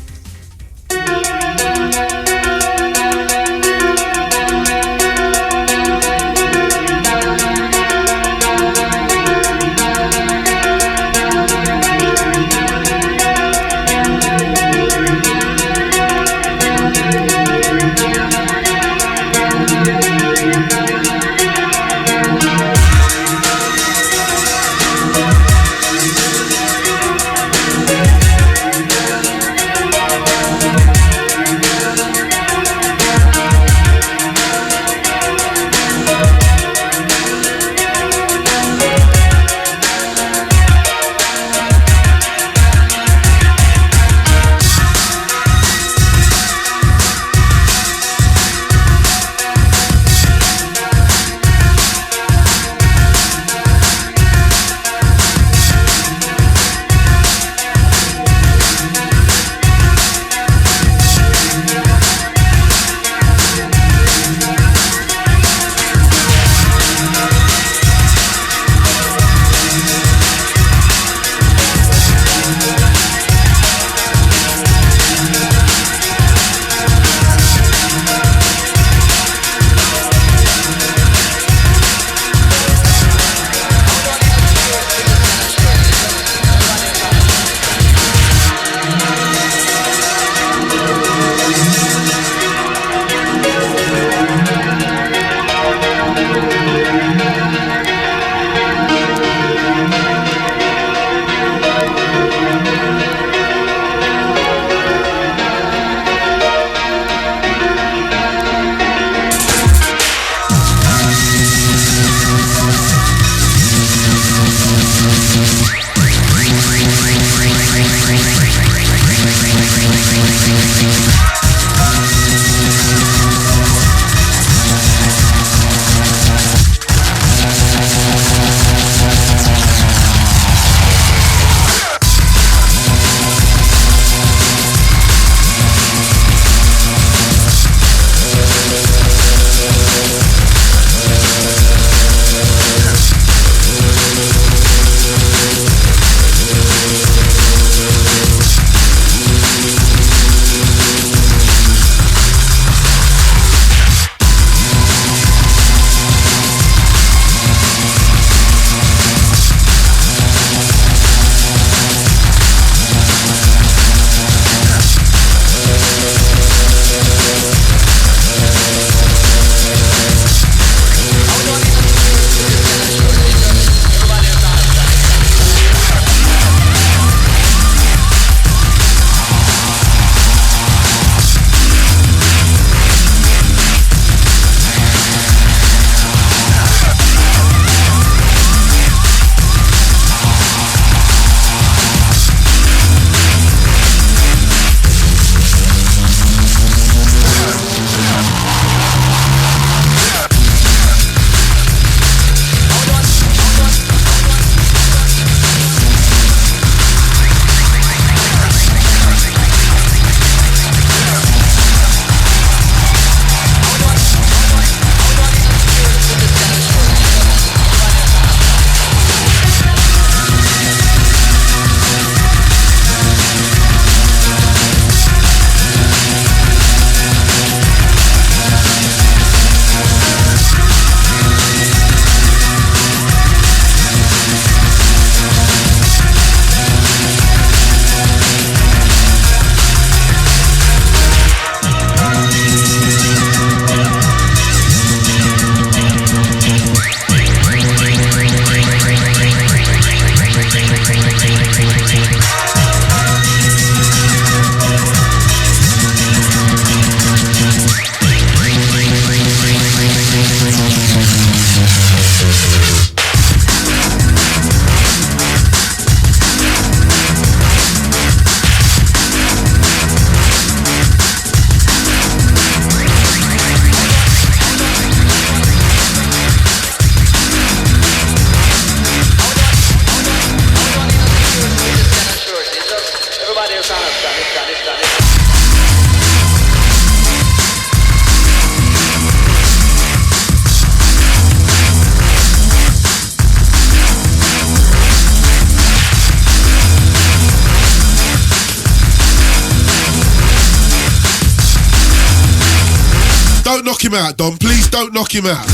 B: knock him out, Dom. Please don't knock him out.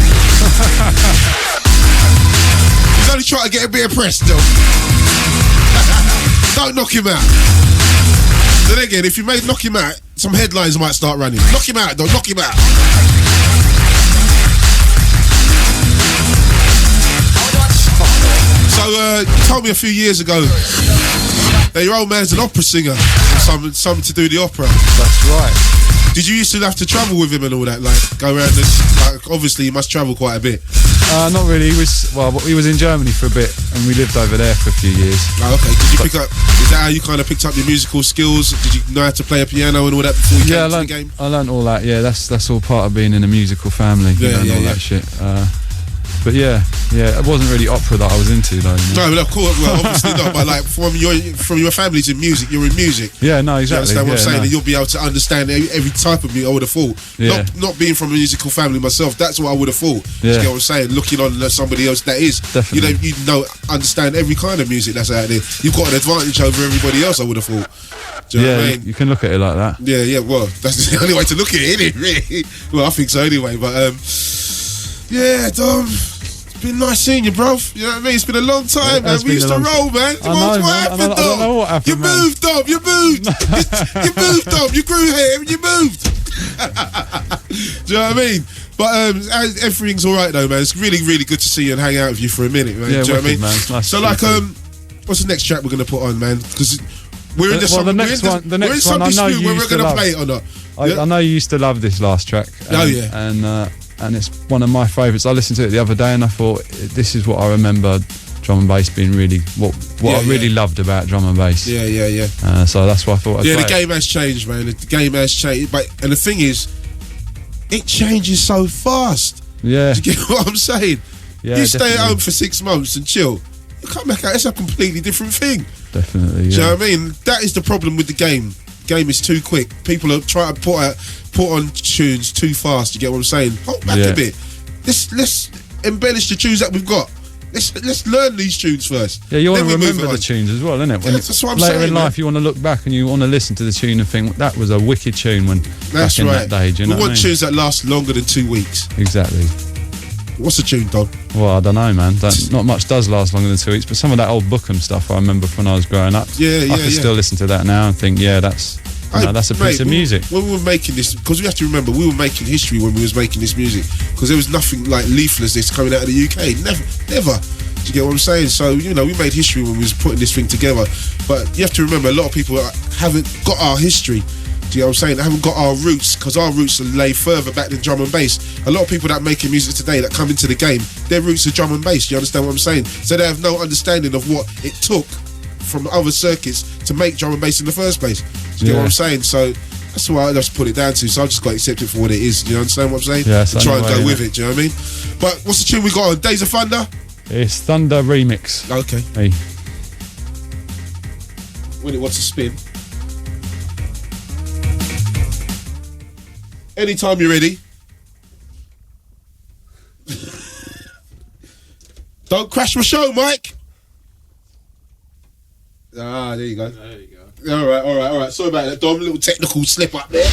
B: He's only trying to get a bit of press, Dom. Don't knock him out. Then again, if you may knock him out, some headlines might start running. Knock him out, Dom. Knock him out. So, you told me a few years ago that your old man's an opera singer and something to do with the opera.
E: That's right.
B: Did you used to have to travel with him and all that? Like, go around and, like, obviously you must travel quite a bit.
E: Not really. He was in Germany for a bit, and we lived over there for a few years.
B: Oh, okay. Did you pick up? Is that how you kind of picked up your musical skills? Did you know how to play a piano and all that before you came to the game?
E: I learned all that. Yeah, that's all part of being in a musical family. That shit. But yeah, it wasn't really opera that I was into though.
B: No, but of course, well, obviously not. But like from your family's in music, you're in music.
E: Yeah, no, exactly.
B: You understand what I'm saying? And you'll be able to understand every type of music. I would have thought.
E: Yeah.
B: Not being from a musical family myself, that's what I would have thought.
E: Yeah.
B: You get what I'm saying? Looking on somebody else that is.
E: Definitely.
B: You know, understand every kind of music that's out there. You've got an advantage over everybody else, I would have thought. Do you know what I mean?
E: You can look at it like that.
B: Yeah, well, that's the only way to look at it, isn't it, really? Well, I think so anyway, but yeah, Dom, it's been nice seeing you, bro. You know what I mean? It's been a long time, man. We used to roll, man. What happened, Dom?
E: I don't know what happened,
B: you moved, Dom, you moved. You moved, Dom, you grew hair and you moved. Do you know what I mean? But everything's alright though, man. It's really, really good to see you and hang out with you for a minute, man.
E: Yeah,
B: Do you know what I mean?
E: Man. It's nice
B: so like, what's the next track we're gonna put on, man? Because we're in
E: the next one,
B: we're in some dispute where we're going to play it or not.
E: I know you used to love this last track. And it's one of my favourites. I listened to it the other day and I thought, this is what I remember drum and bass being really, what I really loved about drum and bass.
B: Yeah.
E: So that's why I thought I'd play
B: the game has changed, man. The game has changed. And the thing is, it changes so fast.
E: Yeah.
B: Do you get what I'm saying?
E: Yeah,
B: you stay at home for 6 months and chill. You come back out, it's a completely different thing.
E: Definitely, yeah.
B: Do you know what I mean? That is the problem with the game. Game is too quick. People are trying to put on tunes too fast. You get what I'm saying? Hold back a bit. Let's embellish the tunes that we've got. Let's learn these tunes first.
E: Yeah, you want to remember the tunes as well, innit?
B: That's what I'm
E: later
B: saying,
E: in life, you want to look back and you want to listen to the tune and think that was a wicked tune when
B: that's
E: back in
B: right.
E: that day. Do you know
B: we
E: what
B: want
E: I mean?
B: tunes that last longer than 2 weeks.
E: Exactly.
B: What's the tune, Don?
E: Well, I don't know, man. Not much does last longer than 2 weeks, but some of that old Bookham stuff I remember from when I was growing up. I can still listen to that now and think, that's a piece of music.
B: When we were making this, because we have to remember, we were making history when we was making this music, because there was nothing like Leafless this coming out of the UK. Never. Do you get what I'm saying? So, we made history when we was putting this thing together. But you have to remember, a lot of people haven't got our history. Do you know what I'm saying? They haven't got our roots, because our roots lay further back than drum and bass. A lot of people that making music today that come into the game, their roots are drum and bass. Do you understand what I'm saying? So they have no understanding of what it took from other circuits to make drum and bass in the first place. Do you get what I'm saying? So that's why I just put it down to. So I've just got to accept it for what it is. Do you understand what I'm saying?
E: Yeah,
B: and try and go with it. Do you know what I mean? But what's the tune we got on? Days of Thunder?
E: It's Thunder Remix.
B: Okay.
E: Hey.
B: When it wants to spin. Anytime you're ready. Don't crash my show, Mike. Ah, there you go. There you go. All right. Sorry about that, Dom. A little technical slip up there.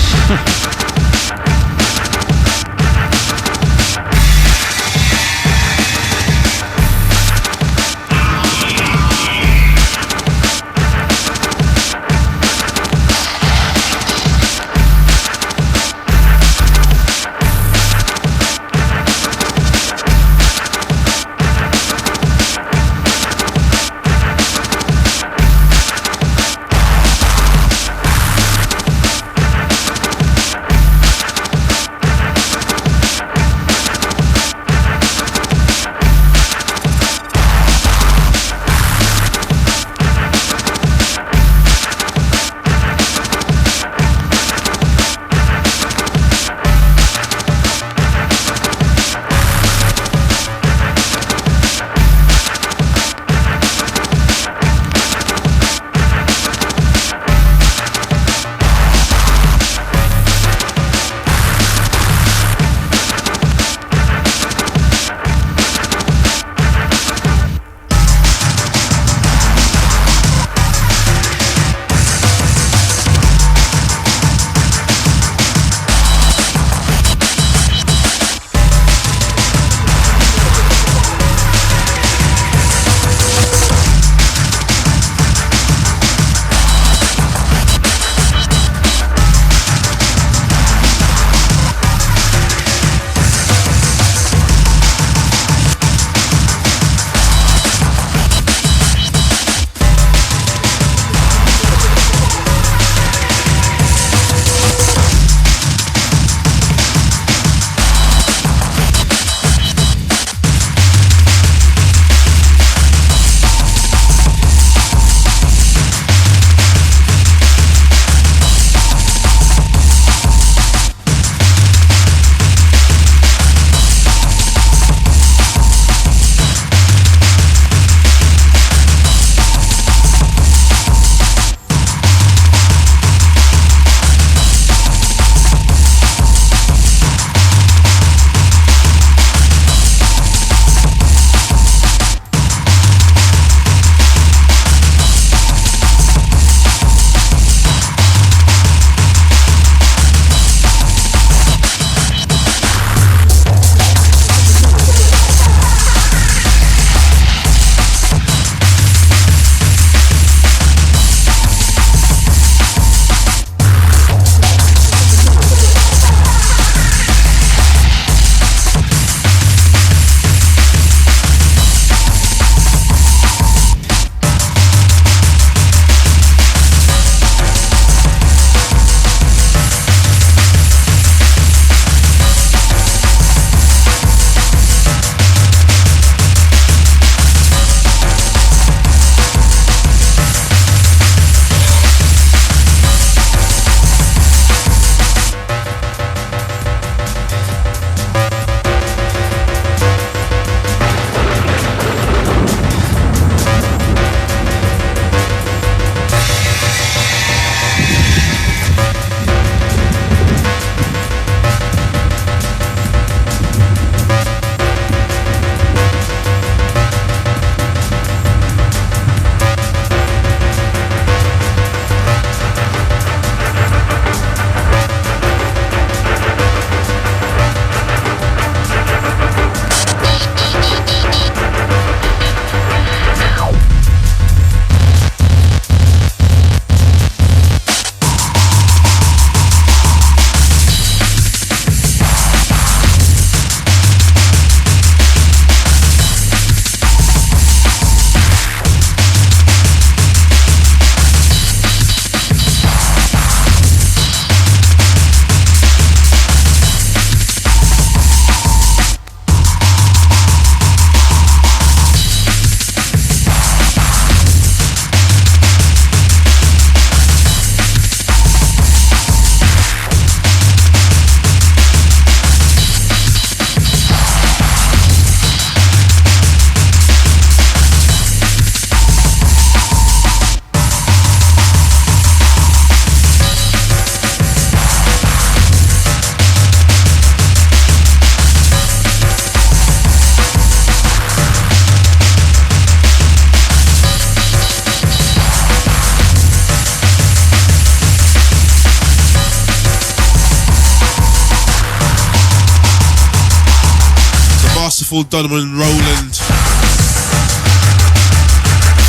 B: wonderful Donovan Roland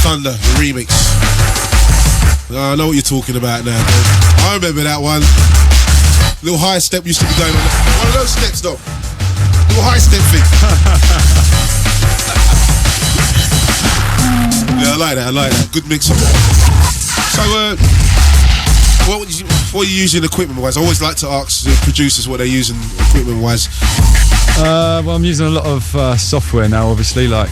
B: Thunder remix. I know what you're talking about now, Dom. I remember that one. Little high step used to be going on. One of those steps, Dom. Little high step thing. Yeah, I like that. Good mix up. So, what are you using equipment-wise? I always like to ask the producers what they're using equipment-wise.
E: Well, I'm using a lot of software now, obviously, like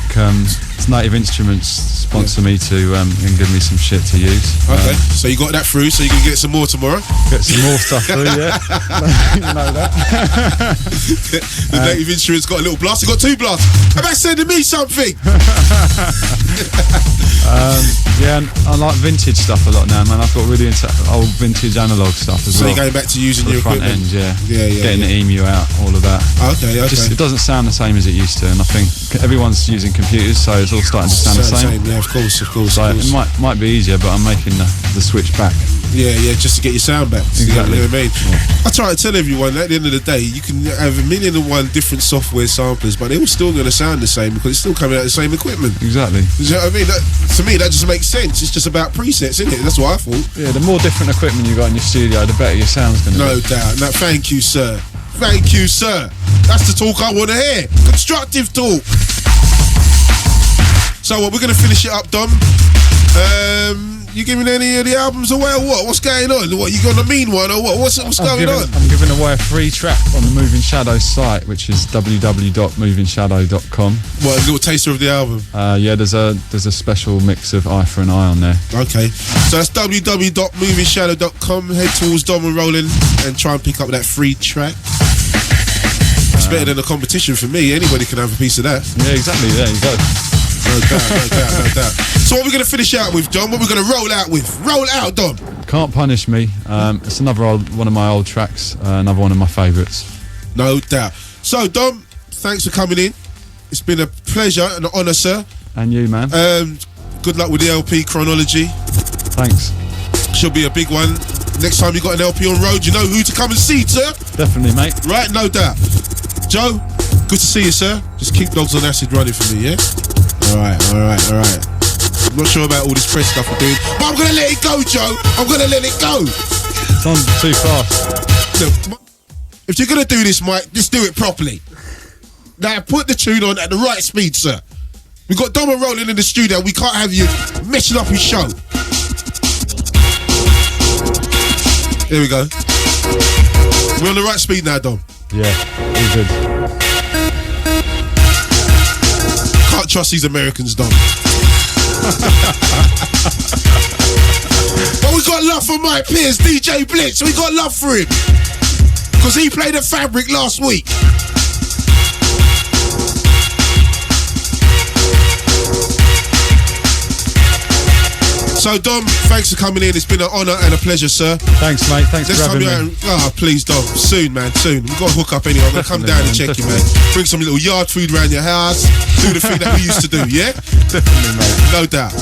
E: Native Instruments sponsor me to and give me some shit to use.
B: Okay, so you got that through, so you can get some more tomorrow?
E: Get some more stuff through, yeah. You know that.
B: The Native Instruments got a little blast, you got 2 blasts. How about sending me something?
E: Yeah, and I like vintage stuff a lot now, man. I've got really into old vintage analog stuff as
B: So
E: well.
B: you're going back to using
E: For
B: your
E: the front
B: equipment?
E: end,
B: Yeah,
E: Getting the EMU out, all of that.
B: Okay.
E: It doesn't sound the same as it used to, and I think everyone's using computers, so it's all starting to sound the same.
B: Yeah, of course.
E: So it might be easier, but I'm making the switch back.
B: Yeah, just to get your sound back.
E: Exactly.
B: You know what I mean?
E: Yeah.
B: I try to tell everyone at the end of the day, you can have 1,000,001 different software samplers, but they're all still going to sound the same because it's still coming out of the same equipment.
E: Exactly.
B: You know what I mean? To me, that just makes sense. It's just about presets, isn't it? That's what I thought.
E: Yeah, the more different equipment you got in your studio, the better your sound's going to be.
B: No doubt. No, thank you, sir. Thank you, sir. That's the talk I want to hear. Constructive talk. So what? We're going to finish it up, Dom. You giving any of the albums away or what? What's going on? What, you got a mean one or what? What's going on?
E: I'm giving away a free track on the Moving Shadows site, which is www.movingshadow.com.
B: What, a little taster of the album?
E: Yeah, there's a special mix of Eye for an Eye on there.
B: Okay, so that's www.movingshadow.com. Head towards Dom and Roland and try and pick up that free track. It's better than a competition for me. Anybody can have a piece of that.
E: Yeah, exactly. There you go.
B: No doubt. So what we're going to finish out with, Dom? What we're going to roll out with? Roll out, Dom.
E: Can't Punish Me. It's another one of my old tracks. Another one of my favourites.
B: No doubt. So, Dom, thanks for coming in. It's been a pleasure and an honour, sir.
E: And you, man.
B: Good luck with the LP chronology.
E: Thanks.
B: Should be a big one. Next time you got an LP on road, you know who to come and see, sir.
E: Definitely, mate.
B: Right, no doubt. Joe, good to see you, sir. Just keep Dogs on Acid running for me, yeah? All right. I'm not sure about all this press stuff we're doing, but I'm going to let it go, Joe. I'm going to let it go.
E: It's on too fast.
B: Look, if you're going to do this, Mike, just do it properly. Now, put the tune on at the right speed, sir. We've got Dom and Roland in the studio. We can't have you messing up his show. Here we go. We're on the right speed now, Dom.
E: Yeah, all good.
B: Can't trust these Americans, Dom. But we got love for Mike Pierce, DJ Blitz. We got love for him because he played at Fabric last week. So, Dom, thanks for coming in. It's been an honour and a pleasure, sir.
E: Thanks, mate. Thanks
B: Next
E: for
B: time
E: having
B: you're
E: me.
B: out, please, Dom. Soon, man. Soon. We've got to hook up anyway. I'm going to come down and check you, man. Bring some little yard food around your house. Do the thing that we used to do, yeah?
E: Definitely, mate.
B: No doubt.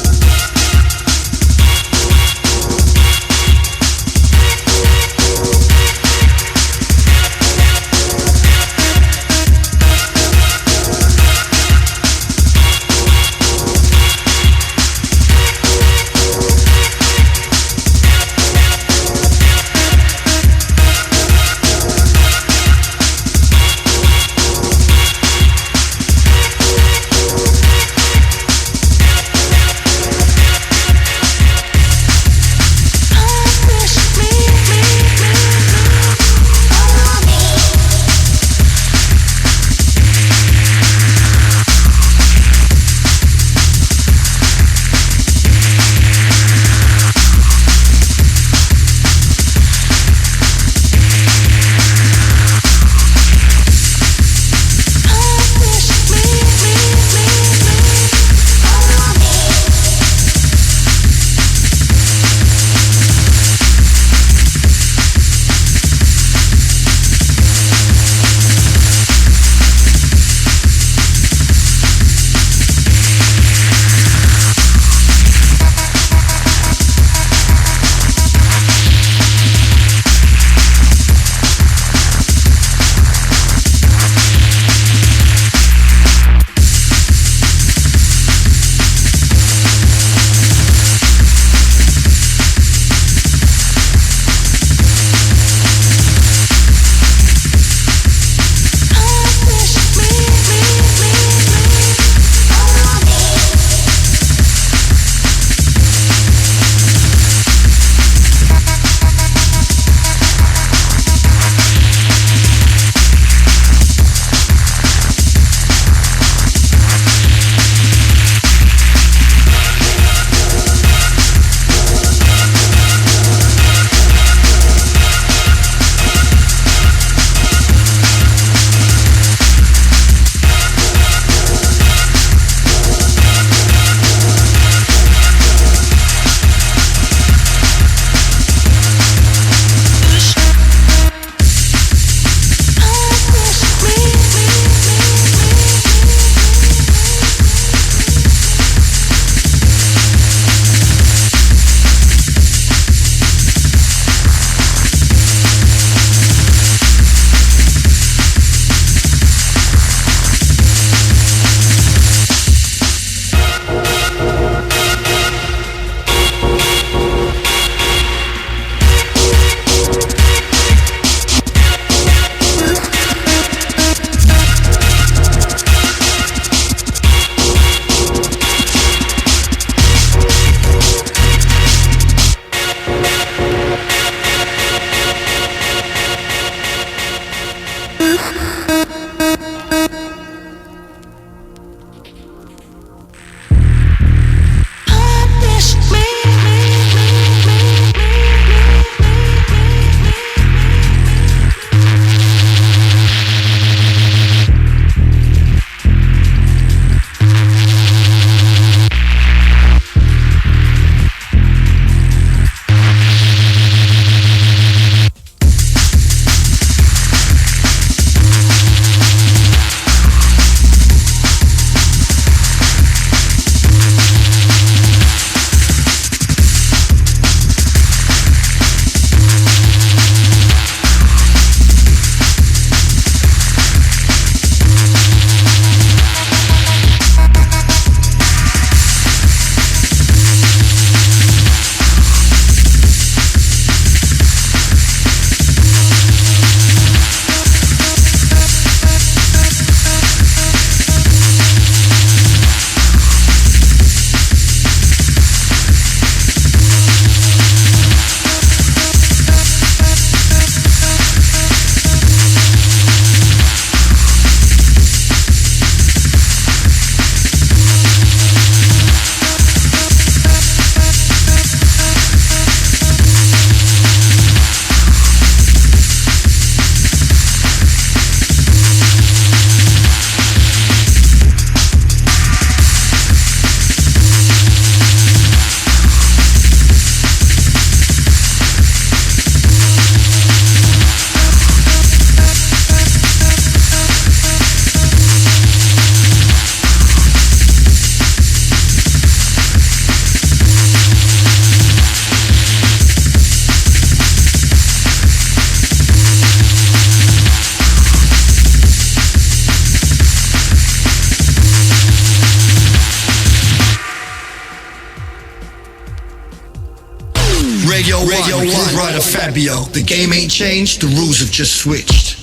A: Radio 1, Grooverider Fabio. The game ain't changed, the rules have just switched.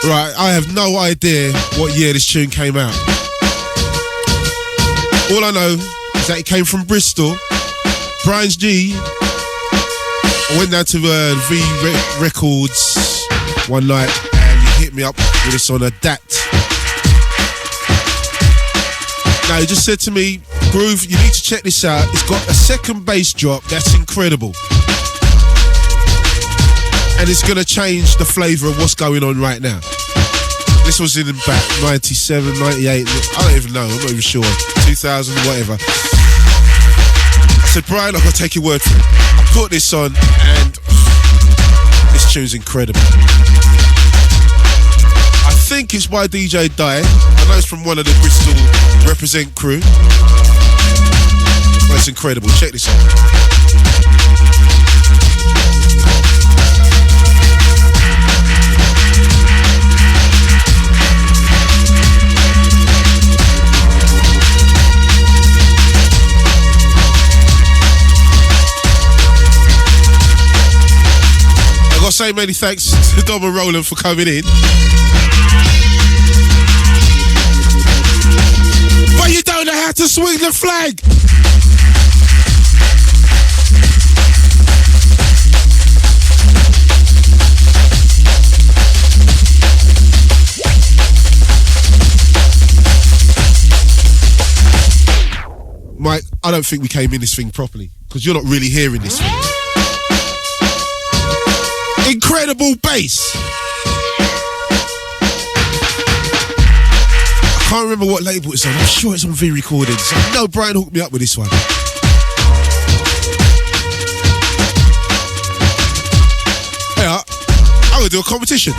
B: Right, I have no idea what year this tune came out. All I know is that it came from Bristol. Brian's G. I went down to V Records one night and he hit me up with this on a DAT. Now he just said to me, Groove, you need to check this out. It's got a second bass drop that's incredible. And it's going to change the flavour of what's going on right now. This was in about 97, 98, I don't even know, I'm not even sure, 2000, whatever. I said, Brian, I've got to take your word for it. I put this on and this tune's incredible. I think it's by DJ Dye. I know it's from one of the Bristol Represent crew. Well, it's incredible, check this out. I say many thanks to Dom and Roland for coming in. But you don't know how to swing the flag. Mike, I don't think we came in this thing properly because you're not really hearing this thing. Incredible bass. I can't remember what label it's on. I'm sure it's on V Recordings. I know Brian hooked me up with this one. Yeah, I'm gonna do a competition.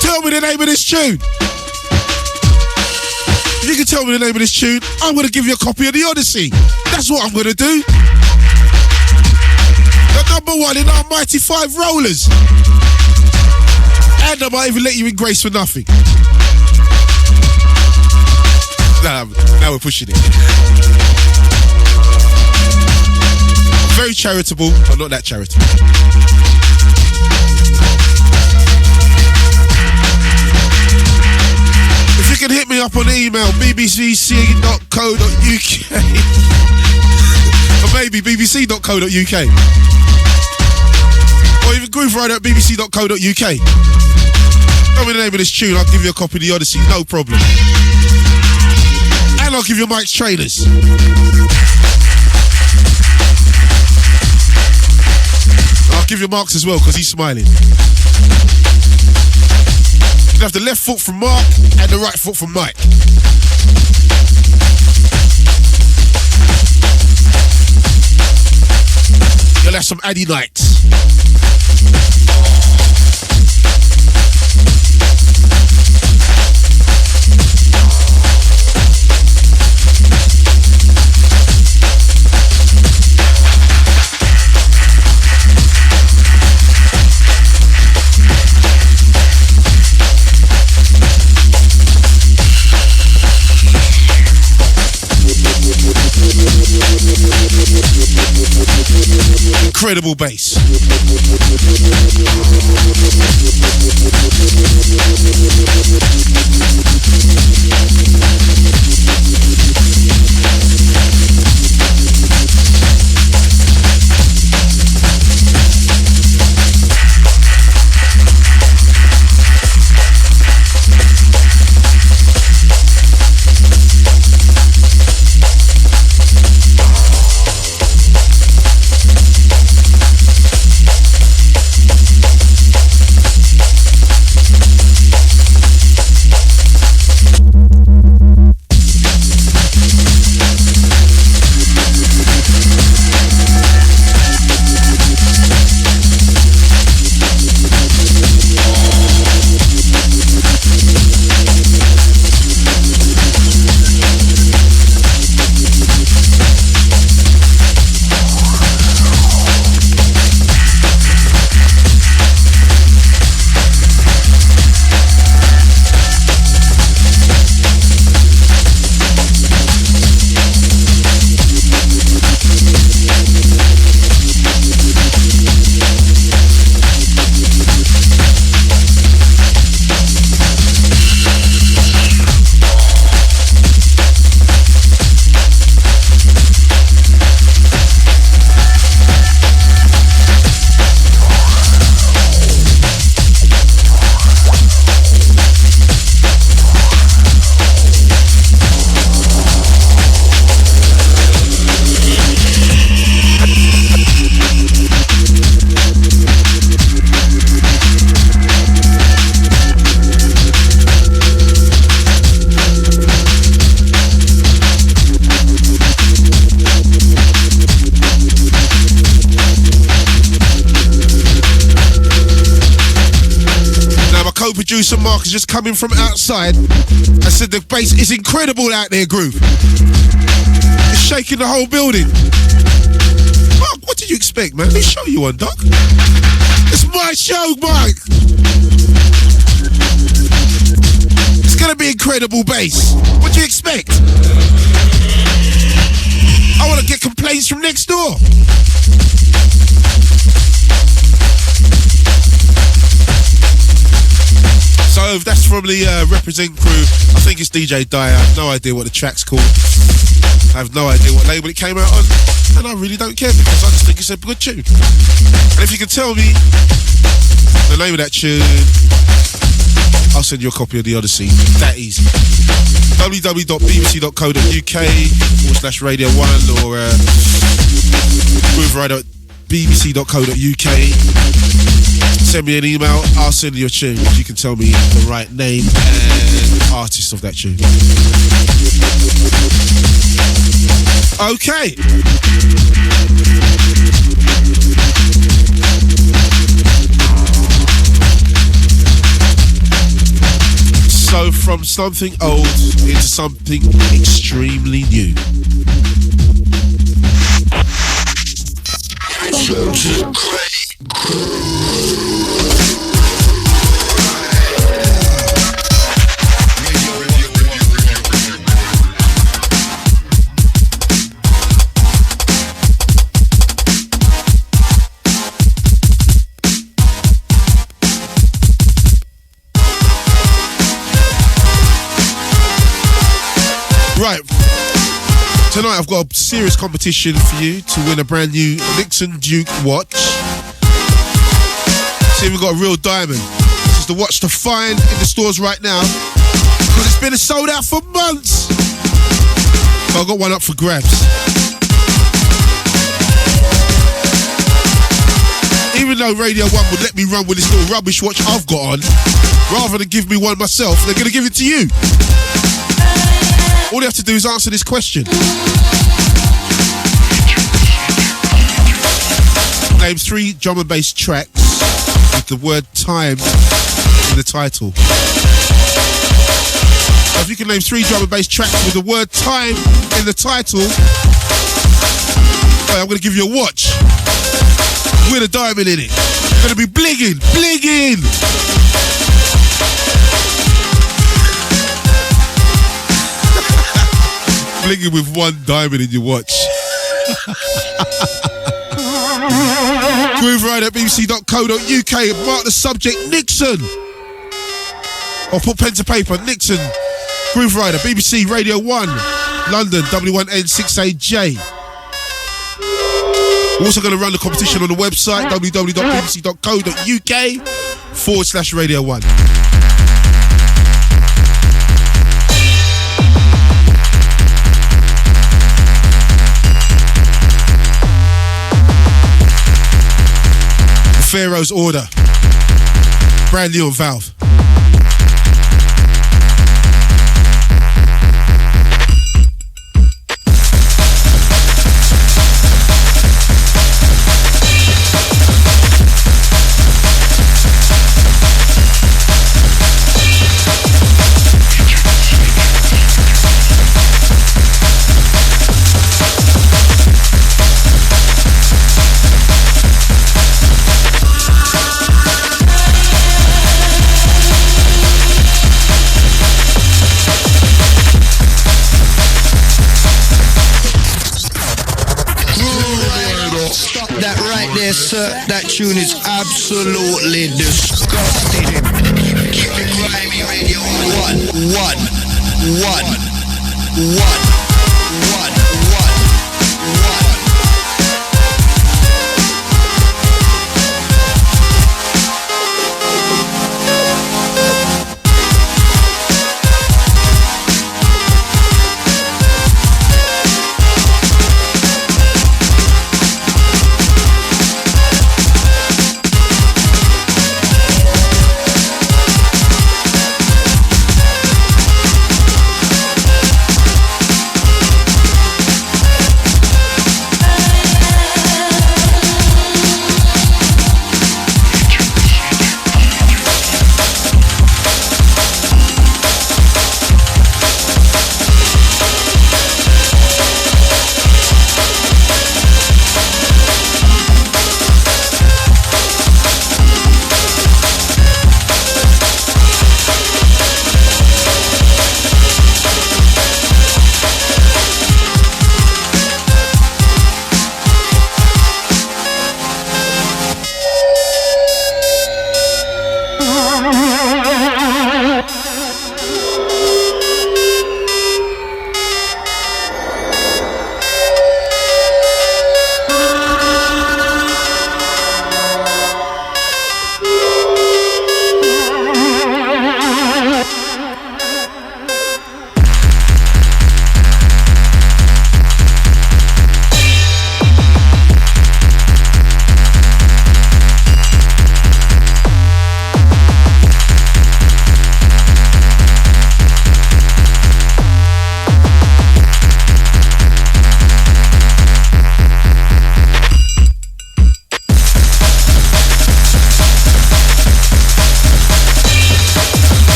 B: Tell me the name of this tune. If you can tell me the name of this tune, I'm gonna give you a copy of the Odyssey. That's what I'm gonna do. The number one in our Mighty 5 rollers. And I might even let you in grace for nothing. Nah, now we're pushing it. I'm very charitable, but not that charitable. If you can hit me up on email, bbcc.co.uk or maybe bbc.co.uk or even Grooverider at bbc.co.uk. Tell me the name of this tune, I'll give you a copy of the Odyssey, no problem. And I'll give you Mike's trainers. I'll give you Mark's as well, because he's smiling. You have the left foot from Mark and the right foot from Mike. You'll have some Addy nights. Incredible bass. co-producer Mark has just come in from outside and said the bass is incredible out there, Groove. It's shaking the whole building. Mark, what did you expect, man? Let me show you one, Doc. It's my show, Mark. It's gonna be incredible bass. What do you expect? I want to get complaints from next door. So that's from the Represent crew. I think it's DJ Dyer. I have no idea what the track's called. I have no idea what label it came out on. And I really don't care because I just think it's a good tune. And if you can tell me the name of that tune, I'll send you a copy of the Odyssey. That easy. www.bbc.co.uk/Radio1 or Grooverider.bbc.co.uk. Send me an email, I'll send you a tune if you can tell me the right name and artist of that tune. Okay. So from something old into something extremely new. Right, tonight I've got a serious competition for you to win a brand new Nixon Duke watch. See, we've got a real diamond. This is the watch to find in the stores right now because it's been sold out for months. But I've got one up for grabs. Even though Radio 1 would let me run with this little rubbish watch I've got on, rather than give me one myself, they're going to give it to you. All you have to do is answer this question. Name 3 drum and bass tracks with the word time in the title. So if you can name 3 drum and bass tracks with the word time in the title, I'm going to give you a watch with a diamond in it. You're going to be bligging, bligging. Bligging with one diamond in your watch. Grooverider.bbc.co.uk. Mark the subject Nixon. Or put pen to paper. Nixon. Grooverider. BBC Radio 1. London. W1N6AJ. We're also going to run the competition on the website. www.bbc.co.uk/Radio 1. Pharaoh's Order. Brand new on Valve.
A: Sir, that tune is absolutely disgusting. Keep it grimy, Radio 1.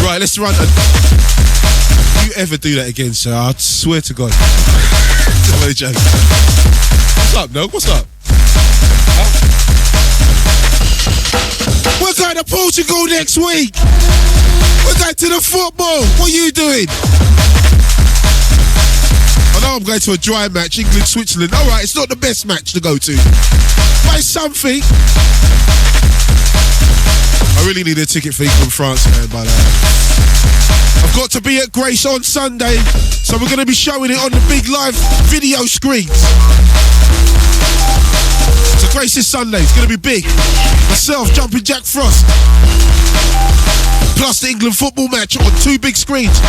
B: Right, let's run. You ever do that again, sir? I swear to God. What's up, no? What's up? We're going to Portugal next week. We're going to the football. What are you doing? I know I'm going to a dry match, England, Switzerland. All right, it's not the best match to go to, but it's something. I really need a ticket for England, France, man, but I've got to be at Grace on Sunday, so we're going to be showing it on the big live video screens. So Grace this Sunday, it's going to be big. Myself, Jumping Jack Frost, plus the England football match on 2 big screens.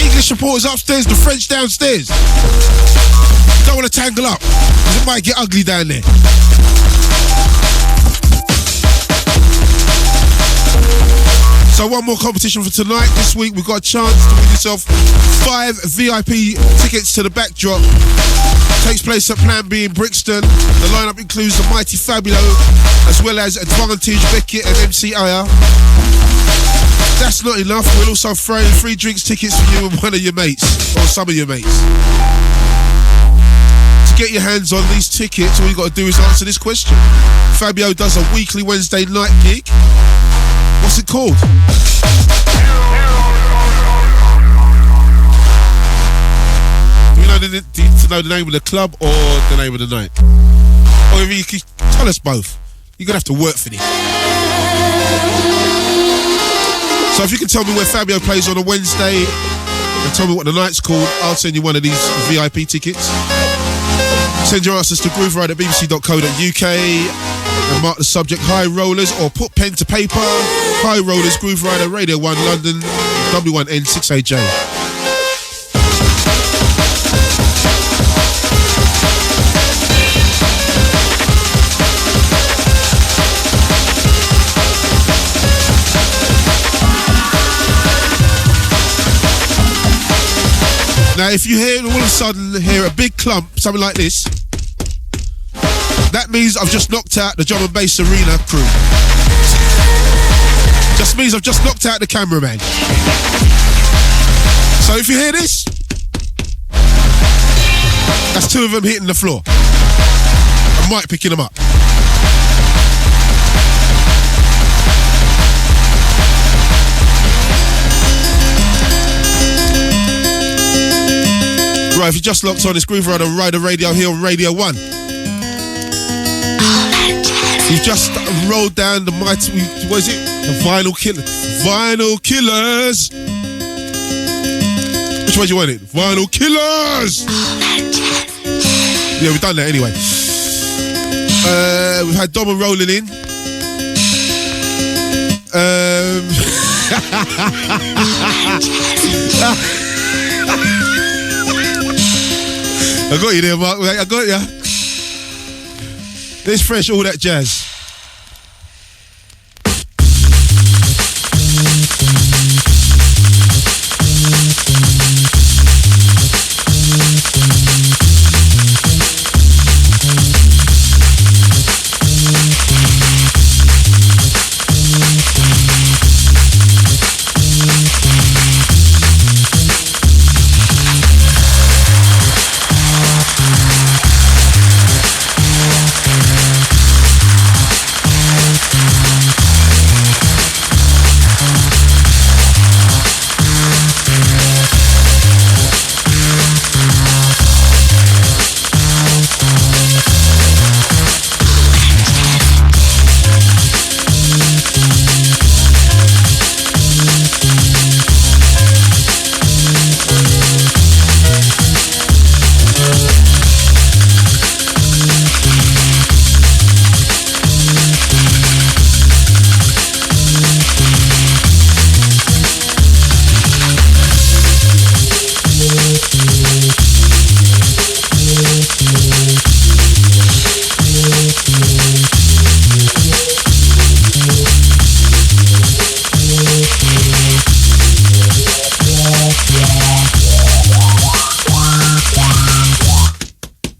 B: English supporters upstairs, the French downstairs. Don't want to tangle up, because it might get ugly down there. So one more competition for tonight. This week we've got a chance to win yourself 5 VIP tickets to the Backdrop. Takes place at Plan B in Brixton. The lineup includes the mighty Fabio, as well as Advantage, Beckett and MC Aya. That's not enough. We'll also throw in free drinks tickets for you and one of your mates, or some of your mates. To get your hands on these tickets, all you got to do is answer this question. Fabio does a weekly Wednesday night gig. What's it called? Do you know the name of the club or the name of the night? Or if you can tell us both. You're going to have to work for this. So if you can tell me where Fabio plays on a Wednesday and tell me what the night's called, I'll send you one of these VIP tickets. Send your answers to grooverider@bbc.co.uk and mark the subject High Rollers, or put pen to paper. High Rollers, Grooverider, Radio 1, London, W1N6AJ. Now, if you hear all of a sudden hear a big clump, something like this, that means I've just knocked out the drum and bass arena crew. Just means I've just knocked out the cameraman. So if you hear this, that's 2 of them hitting the floor. And Mike picking them up. Right, if you just locked on, it's Grooverider Radio here on Radio 1. You've just rolled down the mighty, what is it? The Vinyl Killers. Vinyl Killers! Which one do you want it? Vinyl Killers! Yeah, we've done that anyway. We've had Dom and Roland in. I got you there, Mark. I got you. It's fresh, all that jazz.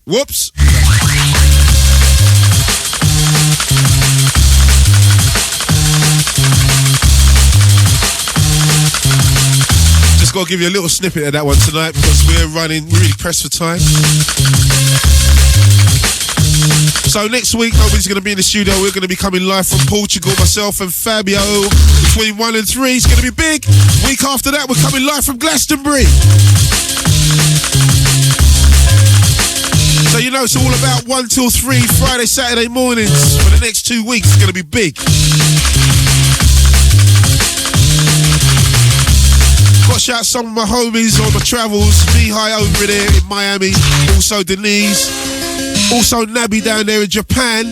B: Whoops. Just got to give you a little snippet of that one tonight because we're really pressed for time. So next week, nobody's going to be in the studio. We're going to be coming live from Portugal, myself and Fabio, between 1 and 3. It's going to be big. Week after that, we're coming live from Glastonbury. So you know it's all about 1 till 3, Friday, Saturday mornings. For the next 2 weeks, it's going to be big. Got to shout out some of my homies on my travels. Mihai over there in Miami. Also Denise. Also Nabi down there in Japan.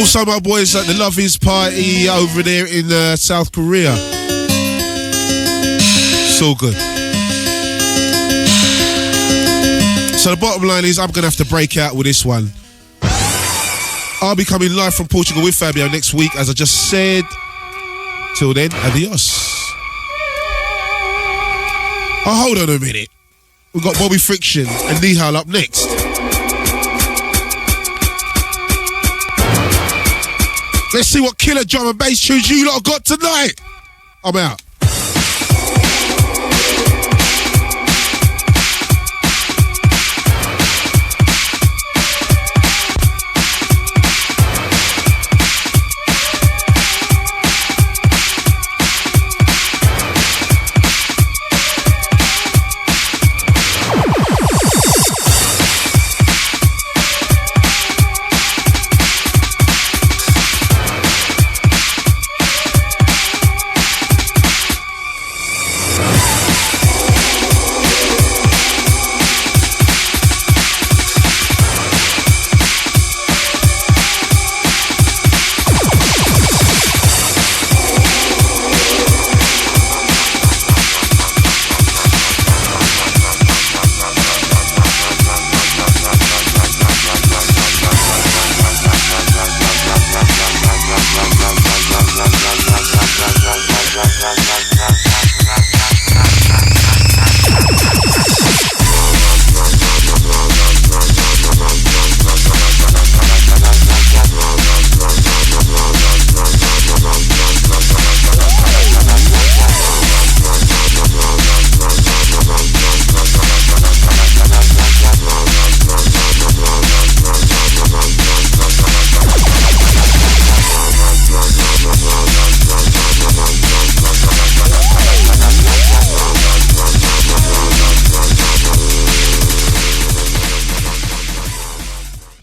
B: Also my boys at the Love Is Party over there in South Korea. So good. So the bottom line is I'm going to have to break out with this one. I'll be coming live from Portugal with Fabio next week, as I just said. Till then, adios. Oh, hold on a minute. We've got Bobby Friction and Nihal up next. Let's see what killer drum and bass tunes you lot got tonight. I'm out.